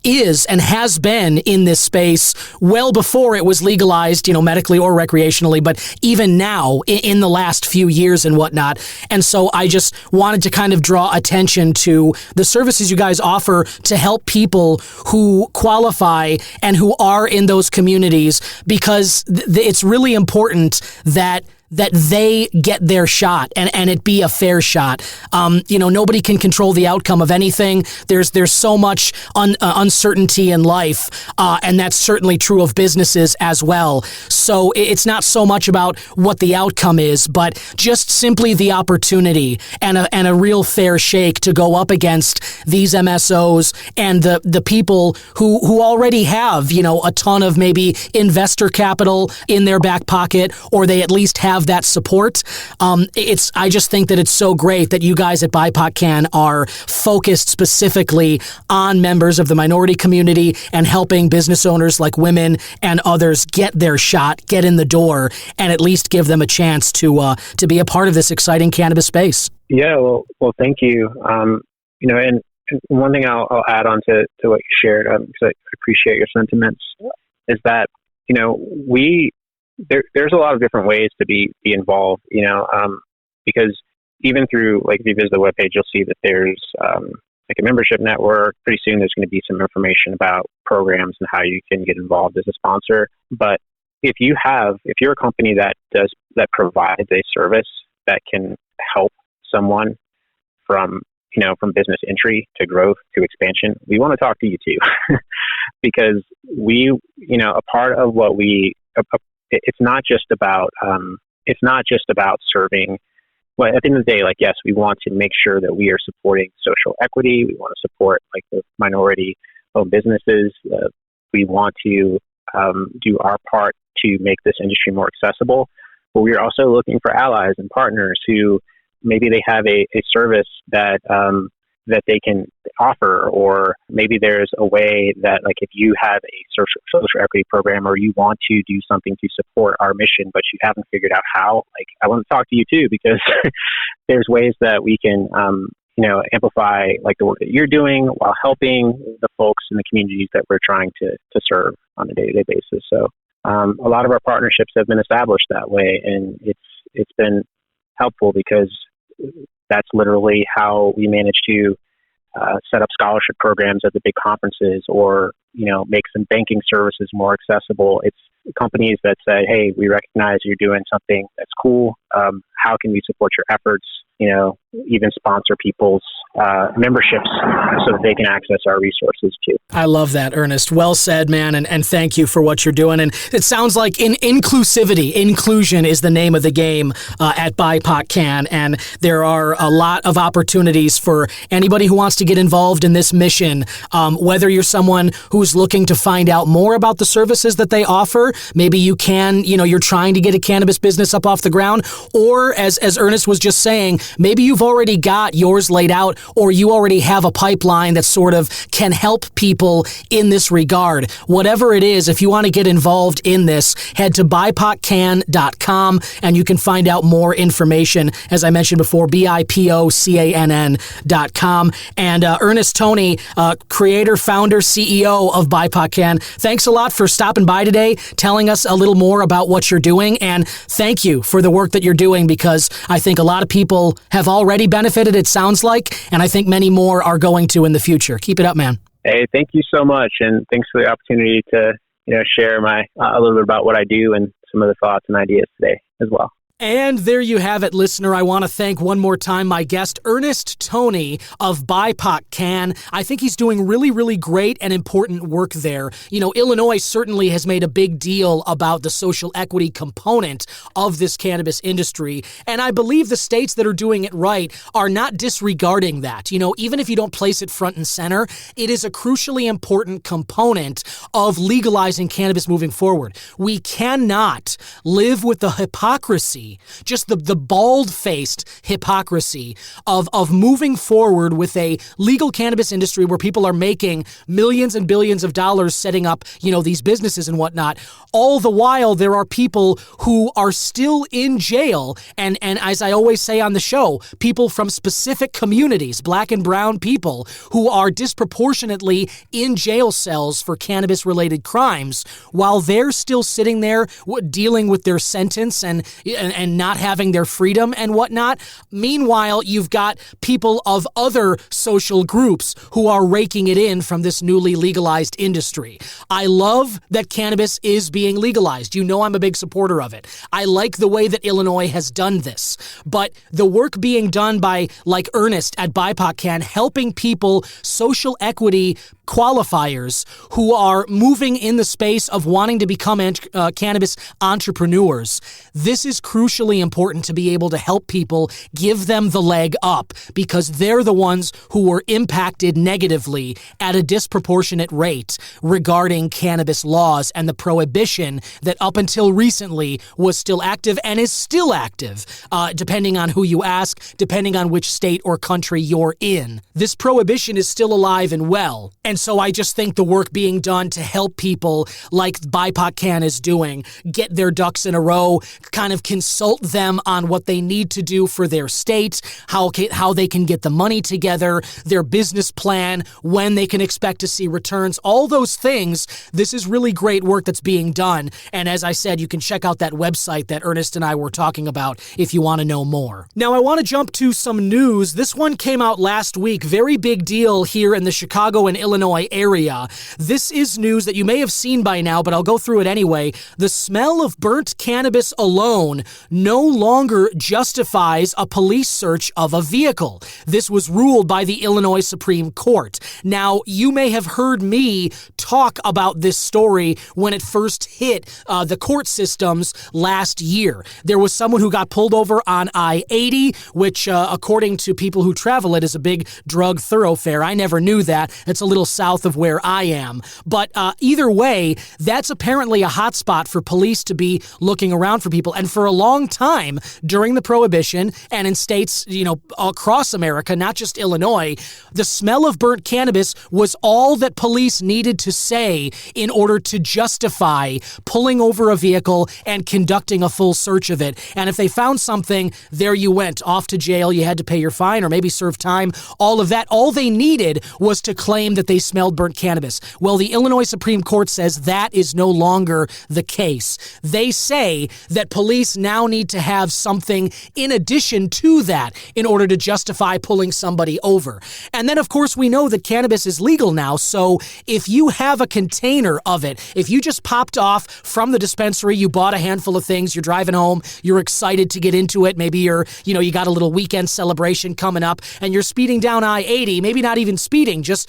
is and has been in this space well before it was legalized, medically or recreationally, but even now in the last few years and whatnot. And so I just wanted to kind of draw attention to the services you guys offer to help people who qualify and who are in those communities, because it's really important that they get their shot and it be a fair shot. Nobody can control the outcome of anything. There's so much uncertainty in life, and that's certainly true of businesses as well. So it's not so much about what the outcome is, but just simply the opportunity and a real fair shake to go up against these MSOs and the people who already have, a ton of maybe investor capital in their back pocket, or they at least have that support. I just think that it's so great that you guys at Bipocann are focused specifically on members of the minority community and helping business owners like women and others get their shot, get in the door, and at least give them a chance to be a part of this exciting cannabis space. Yeah, well, thank you. And one thing I'll add on to what you shared, because I appreciate your sentiments, is that there's a lot of different ways to be involved, because even through, like, if you visit the webpage, you'll see that there's like a membership network. Pretty soon there's going to be some information about programs and how you can get involved as a sponsor. But if you're a company that provides a service that can help someone from business entry to growth to expansion, we want to talk to you too, because a part of what it's not just about serving. Well, at the end of the day, like, yes, we want to make sure that we are supporting social equity. We want to support like the minority-owned businesses. We want to do our part to make this industry more accessible. But we are also looking for allies and partners who maybe they have a service that they can offer, or maybe there's a way that, like, if you have a social equity program or you want to do something to support our mission, but you haven't figured out how, like, I want to talk to you too, because there's ways that we can, amplify like the work that you're doing while helping the folks in the communities that we're trying to serve on a day-to-day basis. So a lot of our partnerships have been established that way, and it's been helpful because that's literally how we manage to set up scholarship programs at the big conferences, or make some banking services more accessible. It's companies that say, hey, we recognize you're doing something that's cool. How can we support your efforts? Even sponsor people's memberships so that they can access our resources too. I love that, Ernest. Well said, man, and thank you for what you're doing. And it sounds like inclusion is the name of the game at Bipocann, and there are a lot of opportunities for anybody who wants to get involved in this mission, whether you're someone who's looking to find out more about the services that they offer. Maybe you can, you're trying to get a cannabis business up off the ground, or as Ernest was just saying, maybe you've already got yours laid out, or you already have a pipeline that sort of can help people in this regard. Whatever it is, if you want to get involved in this, head to bipocann.com and you can find out more information. As I mentioned before, bipocann.com. And Ernest Toney, creator, founder, CEO of Bipocann, thanks a lot for stopping by today, telling us a little more about what you're doing, and thank you for the work that you're doing, because I think a lot of people have already benefited, it sounds like, and I think many more are going to in the future. Keep it up, man. Hey, thank you so much, and thanks for the opportunity to share a little bit about what I do and some of the thoughts and ideas today as well. And there you have it, listener. I want to thank one more time my guest, Ernest Toney of Bipocann. I think he's doing really, really great and important work there. Illinois certainly has made a big deal about the social equity component of this cannabis industry, and I believe the states that are doing it right are not disregarding that. Even if you don't place it front and center, it is a crucially important component of legalizing cannabis moving forward. We cannot live with the hypocrisy, just the bald-faced hypocrisy of moving forward with a legal cannabis industry where people are making millions and billions of dollars setting up, these businesses and whatnot. All the while, there are people who are still in jail, and as I always say on the show, people from specific communities, black and brown people, who are disproportionately in jail cells for cannabis-related crimes, while they're still sitting there dealing with their sentence and not having their freedom and whatnot. Meanwhile, you've got people of other social groups who are raking it in from this newly legalized industry. I love that cannabis is being legalized. I'm a big supporter of it. I like the way that Illinois has done this. But the work being done by, like Ernest at Bipocann, helping people, social equity qualifiers who are moving in the space of wanting to become cannabis entrepreneurs. This is crucially important to be able to help people, give them the leg up, because they're the ones who were impacted negatively at a disproportionate rate regarding cannabis laws and the prohibition that up until recently was still active and is still active, depending on who you ask, depending on which state or country you're in. This prohibition is still alive and well. And so I just think the work being done to help people like Bipocann is doing, get their ducks in a row, kind of consult them on what they need to do for their state, how they can get the money together, their business plan, when they can expect to see returns, all those things. This is really great work that's being done. And as I said, you can check out that website that Ernest and I were talking about if you want to know more. Now, I want to jump to some news. This one came out last week. Very big deal here in the Chicago and Illinois area. This is news that you may have seen by now, but I'll go through it anyway. The smell of burnt cannabis alone no longer justifies a police search of a vehicle. This was ruled by the Illinois Supreme Court. Now, you may have heard me talk about this story when it first hit the court systems last year. There was someone who got pulled over on I-80, which, according to people who travel it, is a big drug thoroughfare. I never knew that. It's a little south of where I am. But either way, that's apparently a hot spot for police to be looking around for people. And for a long time during the Prohibition and in states, across America, not just Illinois, the smell of burnt cannabis was all that police needed to say in order to justify pulling over a vehicle and conducting a full search of it. And if they found something, there you went, off to jail. You had to pay your fine or maybe serve time, all of that. All they needed was to claim that they smelled burnt cannabis. Well, the Illinois Supreme Court says that is no longer the case. They say that police now now need to have something in addition to that in order to justify pulling somebody over. And then, of course, we know that cannabis is legal now, so if you have a container of it, if you just popped off from the dispensary, you bought a handful of things, you're driving home, you're excited to get into it, maybe you got a little weekend celebration coming up, and you're speeding down I-80, maybe not even speeding, just,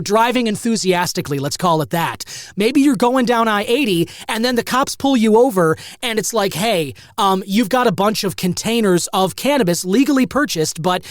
driving enthusiastically, let's call it that. Maybe you're going down I-80, and then the cops pull you over, and it's like, hey, you've got a bunch of containers of cannabis legally purchased, but,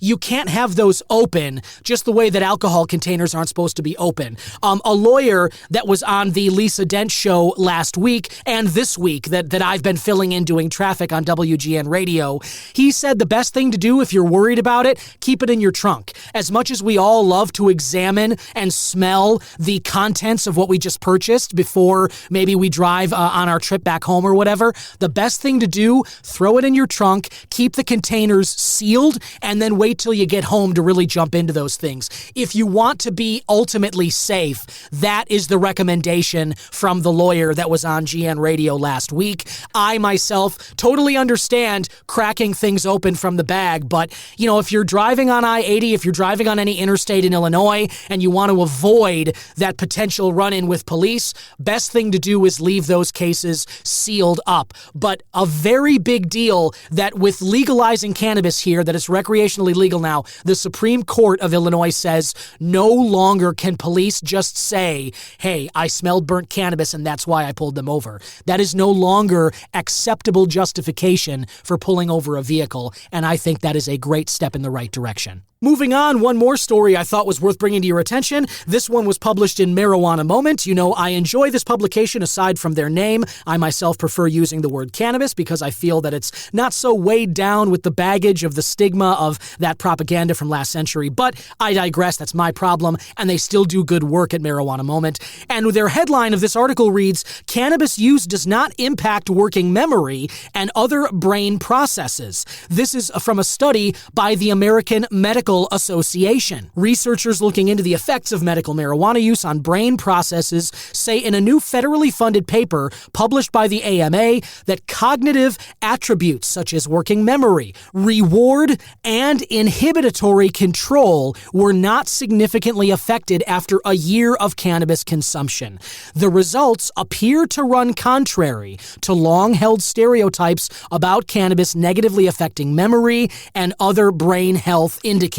you can't have those open just the way that alcohol containers aren't supposed to be open. A lawyer that was on the Lisa Dent show last week and this week that I've been filling in doing traffic on WGN Radio, he said the best thing to do if you're worried about it, keep it in your trunk. As much as we all love to examine and smell the contents of what we just purchased before maybe we drive on our trip back home or whatever, the best thing to do, throw it in your trunk, keep the containers sealed, and then wait till you get home to really jump into those things. If you want to be ultimately safe, that is the recommendation from the lawyer that was on GN Radio last week. I myself totally understand cracking things open from the bag, but if you're driving on I-80, if you're driving on any interstate in Illinois and you want to avoid that potential run-in with police, best thing to do is leave those cases sealed up. But a very big deal that with legalizing cannabis here, that it's recreationally legal now, the Supreme Court of Illinois says no longer can police just say, hey, I smelled burnt cannabis and that's why I pulled them over. That is no longer acceptable justification for pulling over a vehicle, and I think that is a great step in the right direction. Moving on, one more story I thought was worth bringing to your attention. This one was published in Marijuana Moment. I enjoy this publication aside from their name. I myself prefer using the word cannabis because I feel that it's not so weighed down with the baggage of the stigma of that propaganda from last century. But I digress, that's my problem, and they still do good work at Marijuana Moment. And their headline of this article reads, "Cannabis use does not impact working memory and other brain processes." This is from a study by the American Medical Association. Researchers looking into the effects of medical marijuana use on brain processes say in a new federally funded paper published by the AMA that cognitive attributes such as working memory, reward, and inhibitory control were not significantly affected after a year of cannabis consumption. The results appear to run contrary to long-held stereotypes about cannabis negatively affecting memory and other brain health indicators.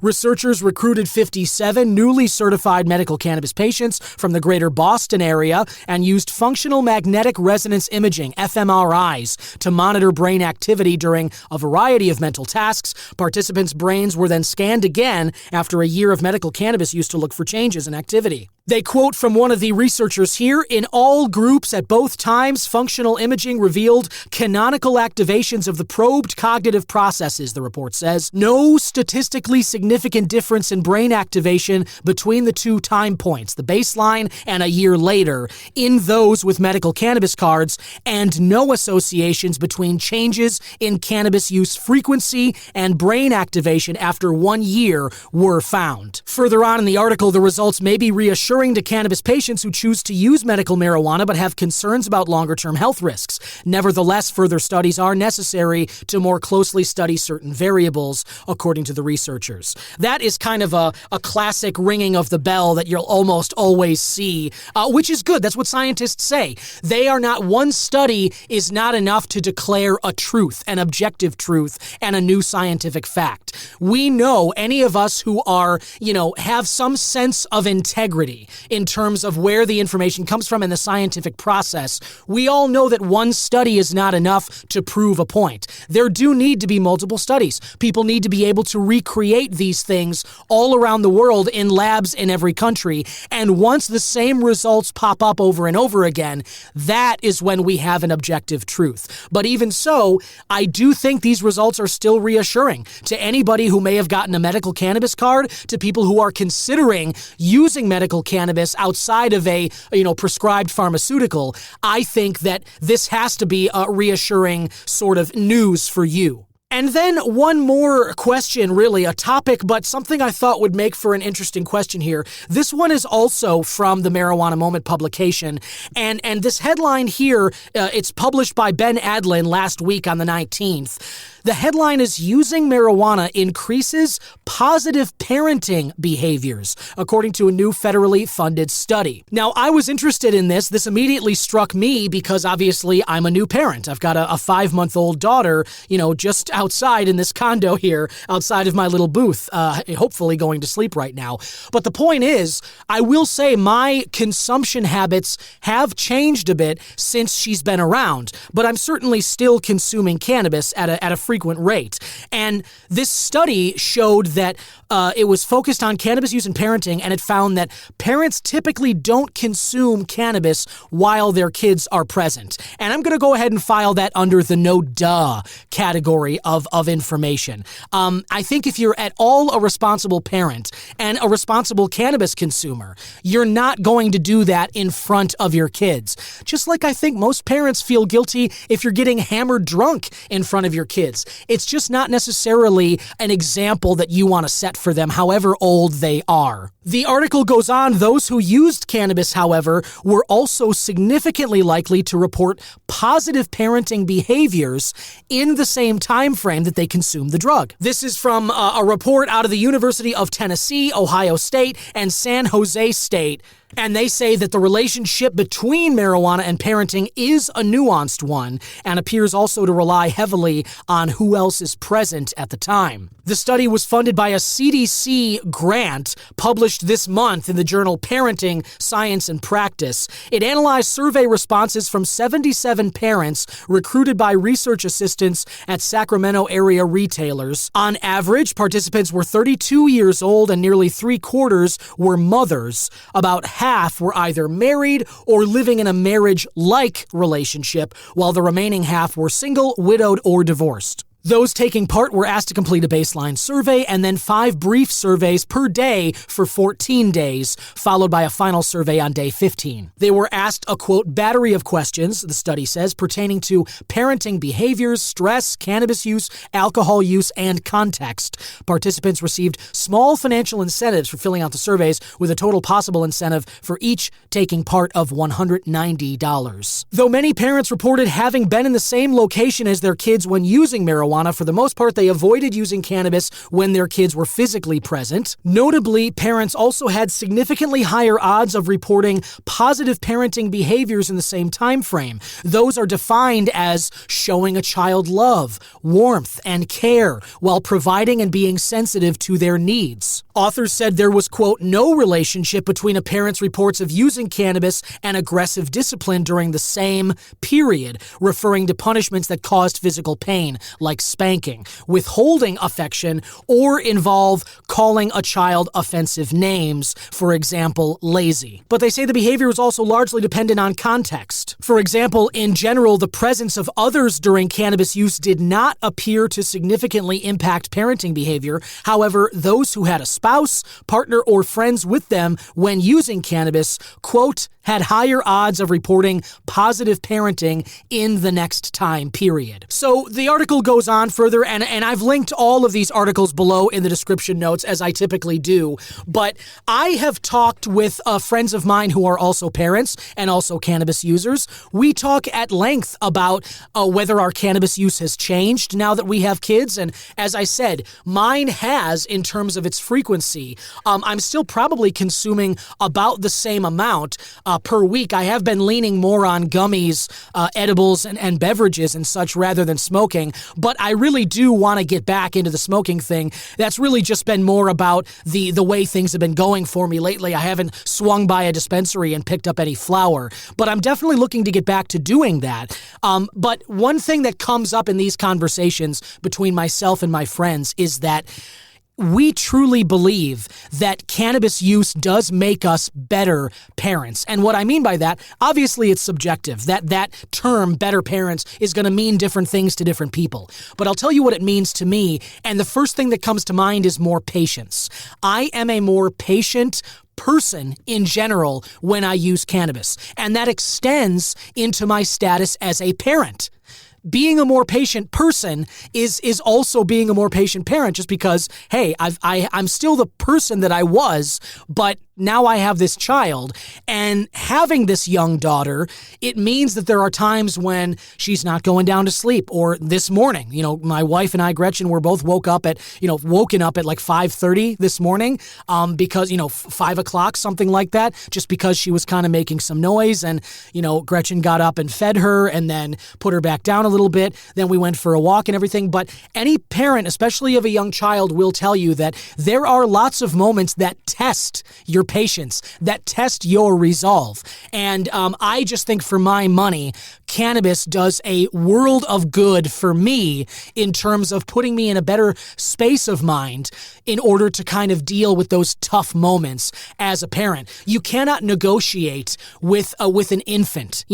Researchers recruited 57 newly certified medical cannabis patients from the greater Boston area and used functional magnetic resonance imaging, fMRIs, to monitor brain activity during a variety of mental tasks. Participants' brains were then scanned again after a year of medical cannabis use to look for changes in activity. They quote from one of the researchers here, "In all groups at both times, functional imaging revealed canonical activations of the probed cognitive processes," the report says. "No statistically significant difference in brain activation between the two time points, the baseline and a year later, in those with medical cannabis cards, and no associations between changes in cannabis use frequency and brain activation after 1 year were found." Further on in the article, the results may be reassuring to cannabis patients who choose to use medical marijuana but have concerns about longer-term health risks. Nevertheless, further studies are necessary to more closely study certain variables, according to the researchers. That is kind of a classic ringing of the bell that you'll almost always see, which is good. That's what scientists say. One study is not enough to declare a truth, an objective truth, and a new scientific fact. We know, any of us who are, have some sense of integrity in terms of where the information comes from in the scientific process, we all know that one study is not enough to prove a point. There do need to be multiple studies. People need to be able to recreate these things all around the world in labs in every country. And once the same results pop up over and over again, that is when we have an objective truth. But even so, I do think these results are still reassuring to anybody who may have gotten a medical cannabis card, to people who are considering using medical cannabis outside of a prescribed pharmaceutical. I think that this has to be a reassuring sort of news for you. And then one more question, really, a topic, but something I thought would make for an interesting question here. This one is also from the Marijuana Moment publication, and this headline here, it's published by Ben Adlin last week on the 19th. The headline is "Using Marijuana Increases Positive Parenting Behaviors," according to a new federally funded study. Now, I was interested in this. This immediately struck me because obviously I'm a new parent. I've got a 5-month-old daughter, just outside in this condo here, outside of my little booth, hopefully going to sleep right now. But the point is, I will say my consumption habits have changed a bit since she's been around, but I'm certainly still consuming cannabis at a frequent rate. And this study showed that it was focused on cannabis use in parenting, and it found that parents typically don't consume cannabis while their kids are present. And I'm going to go ahead and file that under the no duh category of information. I think if you're at all a responsible parent and a responsible cannabis consumer, you're not going to do that in front of your kids. Just like I think most parents feel guilty if you're getting hammered drunk in front of your kids. It's just not necessarily an example that you want to set for them, however old they are. The article goes on, those who used cannabis, however, were also significantly likely to report positive parenting behaviors in the same time frame that they consumed the drug. This is from a report out of the University of Tennessee, Ohio State, and San Jose State. And they say that the relationship between marijuana and parenting is a nuanced one and appears also to rely heavily on who else is present at the time. The study was funded by a CDC grant published this month in the journal Parenting, Science, and Practice. It analyzed survey responses from 77 parents recruited by research assistants at Sacramento area retailers. On average, participants were 32 years old and nearly 3/4 were mothers. About half were either married or living in a marriage-like relationship, while the remaining half were single, widowed, or divorced. Those taking part were asked to complete a baseline survey and then 5 brief surveys per day for 14 days, followed by a final survey on day 15. They were asked a, quote, battery of questions, the study says, pertaining to parenting behaviors, stress, cannabis use, alcohol use, and context. Participants received small financial incentives for filling out the surveys, with a total possible incentive for each taking part of $190. Though many parents reported having been in the same location as their kids when using marijuana, for the most part, they avoided using cannabis when their kids were physically present. Notably, parents also had significantly higher odds of reporting positive parenting behaviors in the same time frame. Those are defined as showing a child love, warmth, and care while providing and being sensitive to their needs. Authors said there was, quote, no relationship between a parent's reports of using cannabis and aggressive discipline during the same period, referring to punishments that caused physical pain, like spanking, withholding affection, or involve calling a child offensive names, for example, lazy. But they say the behavior was also largely dependent on context. For example, in general, the presence of others during cannabis use did not appear to significantly impact parenting behavior. However, those who had a spouse, partner, or friends with them when using cannabis, quote, had higher odds of reporting positive parenting in the next time period. So the article goes on further, and I've linked all of these articles below in the description notes, as I typically do, but I have talked with friends of mine who are also parents and also cannabis users. We talk at length about whether our cannabis use has changed now that we have kids, and as I said, mine has in terms of its frequency. I'm still probably consuming about the same amount per week. I have been leaning more on gummies, edibles, and beverages and such rather than smoking, but I really do want to get back into the smoking thing. That's really just been more about the way things have been going for me lately. I haven't swung by a dispensary and picked up any flower, but I'm definitely looking to get back to doing that. But one thing that comes up in these conversations between myself and my friends is that we truly believe that cannabis use does make us better parents. And what I mean by that, obviously it's subjective. That term, better parents, is going to mean different things to different people. But I'll tell you what it means to me, and the first thing that comes to mind is more patience. I am a more patient person in general when I use cannabis, and that extends into my status as a parent. being a more patient person is also being a more patient parent, just because, hey, I'm still the person that I was, but now I have this child, and having this young daughter, it means that there are times when she's not going down to sleep. Or this morning, my wife and I, Gretchen, were both woken up at like 5:30 this morning, because, 5 o'clock, something like that, just because she was kind of making some noise. And, Gretchen got up and fed her and then put her back down a little bit. Then we went for a walk and everything. But any parent, especially of a young child, will tell you that there are lots of moments that test your patience, that test your resolve. And I just think, for my money, cannabis does a world of good for me in terms of putting me in a better space of mind in order to kind of deal with those tough moments as a parent. You cannot negotiate with an infant.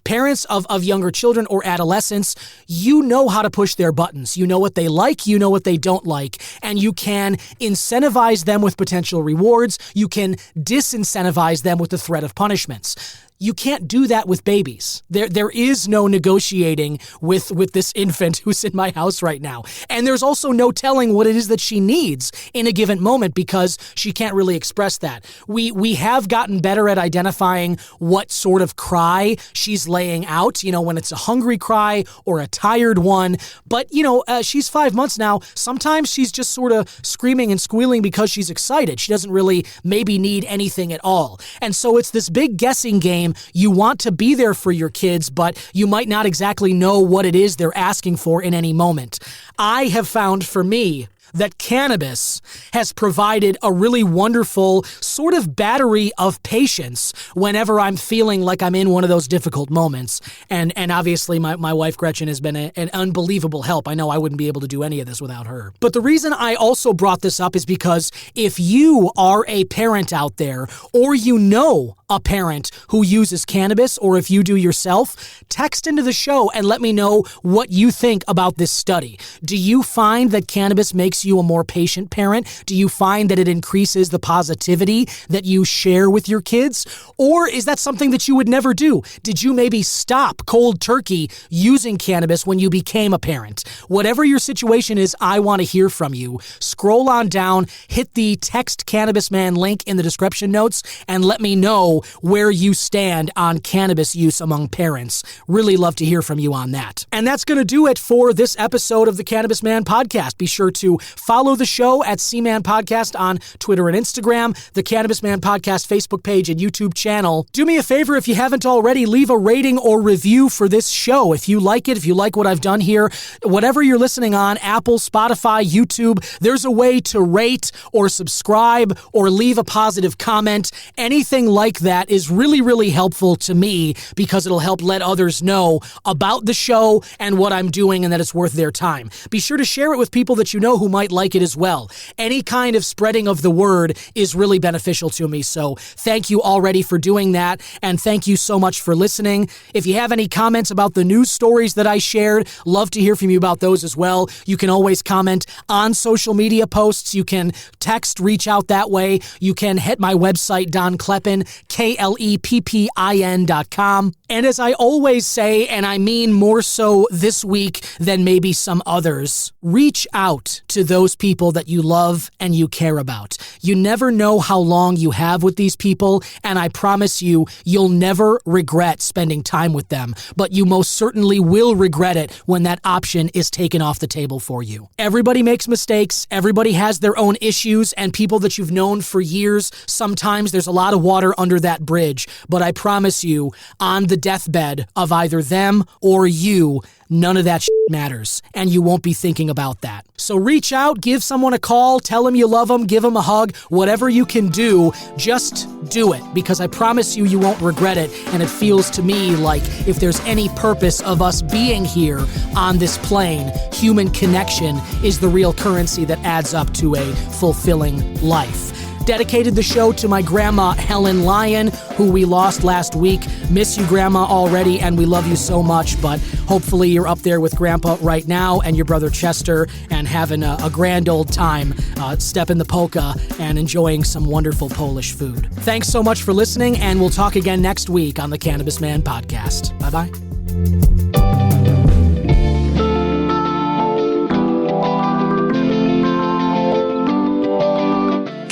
Parents of younger children or adolescents, you know how to push their buttons. You know what they like, you know what they don't like, and you can incentivize them with potential rewards. You can disincentivize them with the threat of punishments. You can't do that with babies. There is no negotiating with this infant who's in my house right now. And there's also no telling what it is that she needs in a given moment, because she can't really express that. We have gotten better at identifying what sort of cry she's laying out, when it's a hungry cry or a tired one. But, she's 5 months now. Sometimes she's just sort of screaming and squealing because she's excited. She doesn't really maybe need anything at all. And so it's this big guessing game. You want to be there for your kids, but you might not exactly know what it is they're asking for in any moment. I have found, for me, that cannabis has provided a really wonderful sort of battery of patience whenever I'm feeling like I'm in one of those difficult moments. And obviously my wife Gretchen has been an unbelievable help. I know I wouldn't be able to do any of this without her. But the reason I also brought this up is because if you are a parent out there, or a parent who uses cannabis, or if you do yourself, text into the show and let me know what you think about this study. Do you find that cannabis makes you a more patient parent? Do you find that it increases the positivity that you share with your kids? Or is that something that you would never do? Did you maybe stop cold turkey using cannabis when you became a parent? Whatever your situation is, I want to hear from you. Scroll on down, hit the Text Cannabis Man link in the description notes, and let me know where you stand on cannabis use among parents. Really love to hear from you on that. And that's going to do it for this episode of the Cannabis Man Podcast. Be sure to follow the show at C-Man Podcast on Twitter and Instagram, the Cannabis Man Podcast Facebook page and YouTube channel. Do me a favor, if you haven't already, leave a rating or review for this show. If you like it, if you like what I've done here, whatever you're listening on, Apple, Spotify, YouTube, there's a way to rate or subscribe or leave a positive comment. Anything like that is really, really helpful to me, because it'll help let others know about the show and what I'm doing and that it's worth their time. Be sure to share it with people that you know who might like it as well. Any kind of spreading of the word is really beneficial to me, so thank you already for doing that, and thank you so much for listening. If you have any comments about the news stories that I shared, love to hear from you about those as well. You can always comment on social media posts. You can text, reach out that way. You can hit my website, Don Kleppen, KLEPPIN.com. And as I always say, and I mean more so this week than maybe some others, reach out to those people that you love and you care about. You never know how long you have with these people, and I promise you, you'll never regret spending time with them, but you most certainly will regret it when that option is taken off the table for you. Everybody makes mistakes. Everybody has their own issues, and people that you've known for years, sometimes there's a lot of water under that bridge, but I promise you, on the deathbed of either them or you, none of that matters, and you won't be thinking about that. So reach out, give someone a call, tell them you love them, give them a hug, whatever you can do, just do it, because I promise you, you won't regret it. And it feels to me like if there's any purpose of us being here on this plane, human connection is the real currency that adds up to a fulfilling life. Dedicated the show to my grandma, Helen Lyon, who we lost last week. Miss you, Grandma, already, and we love you so much, but hopefully you're up there with Grandpa right now and your brother Chester and having a grand old time stepping the polka and enjoying some wonderful Polish food. Thanks so much for listening, and we'll talk again next week on the Cannabis Man Podcast. Bye-bye.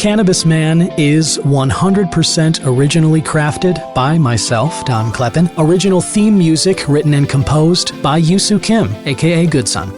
Cannabis Man is 100% originally crafted by myself, Don Kleppen. Original theme music written and composed by Yusu Kim, aka Good Son.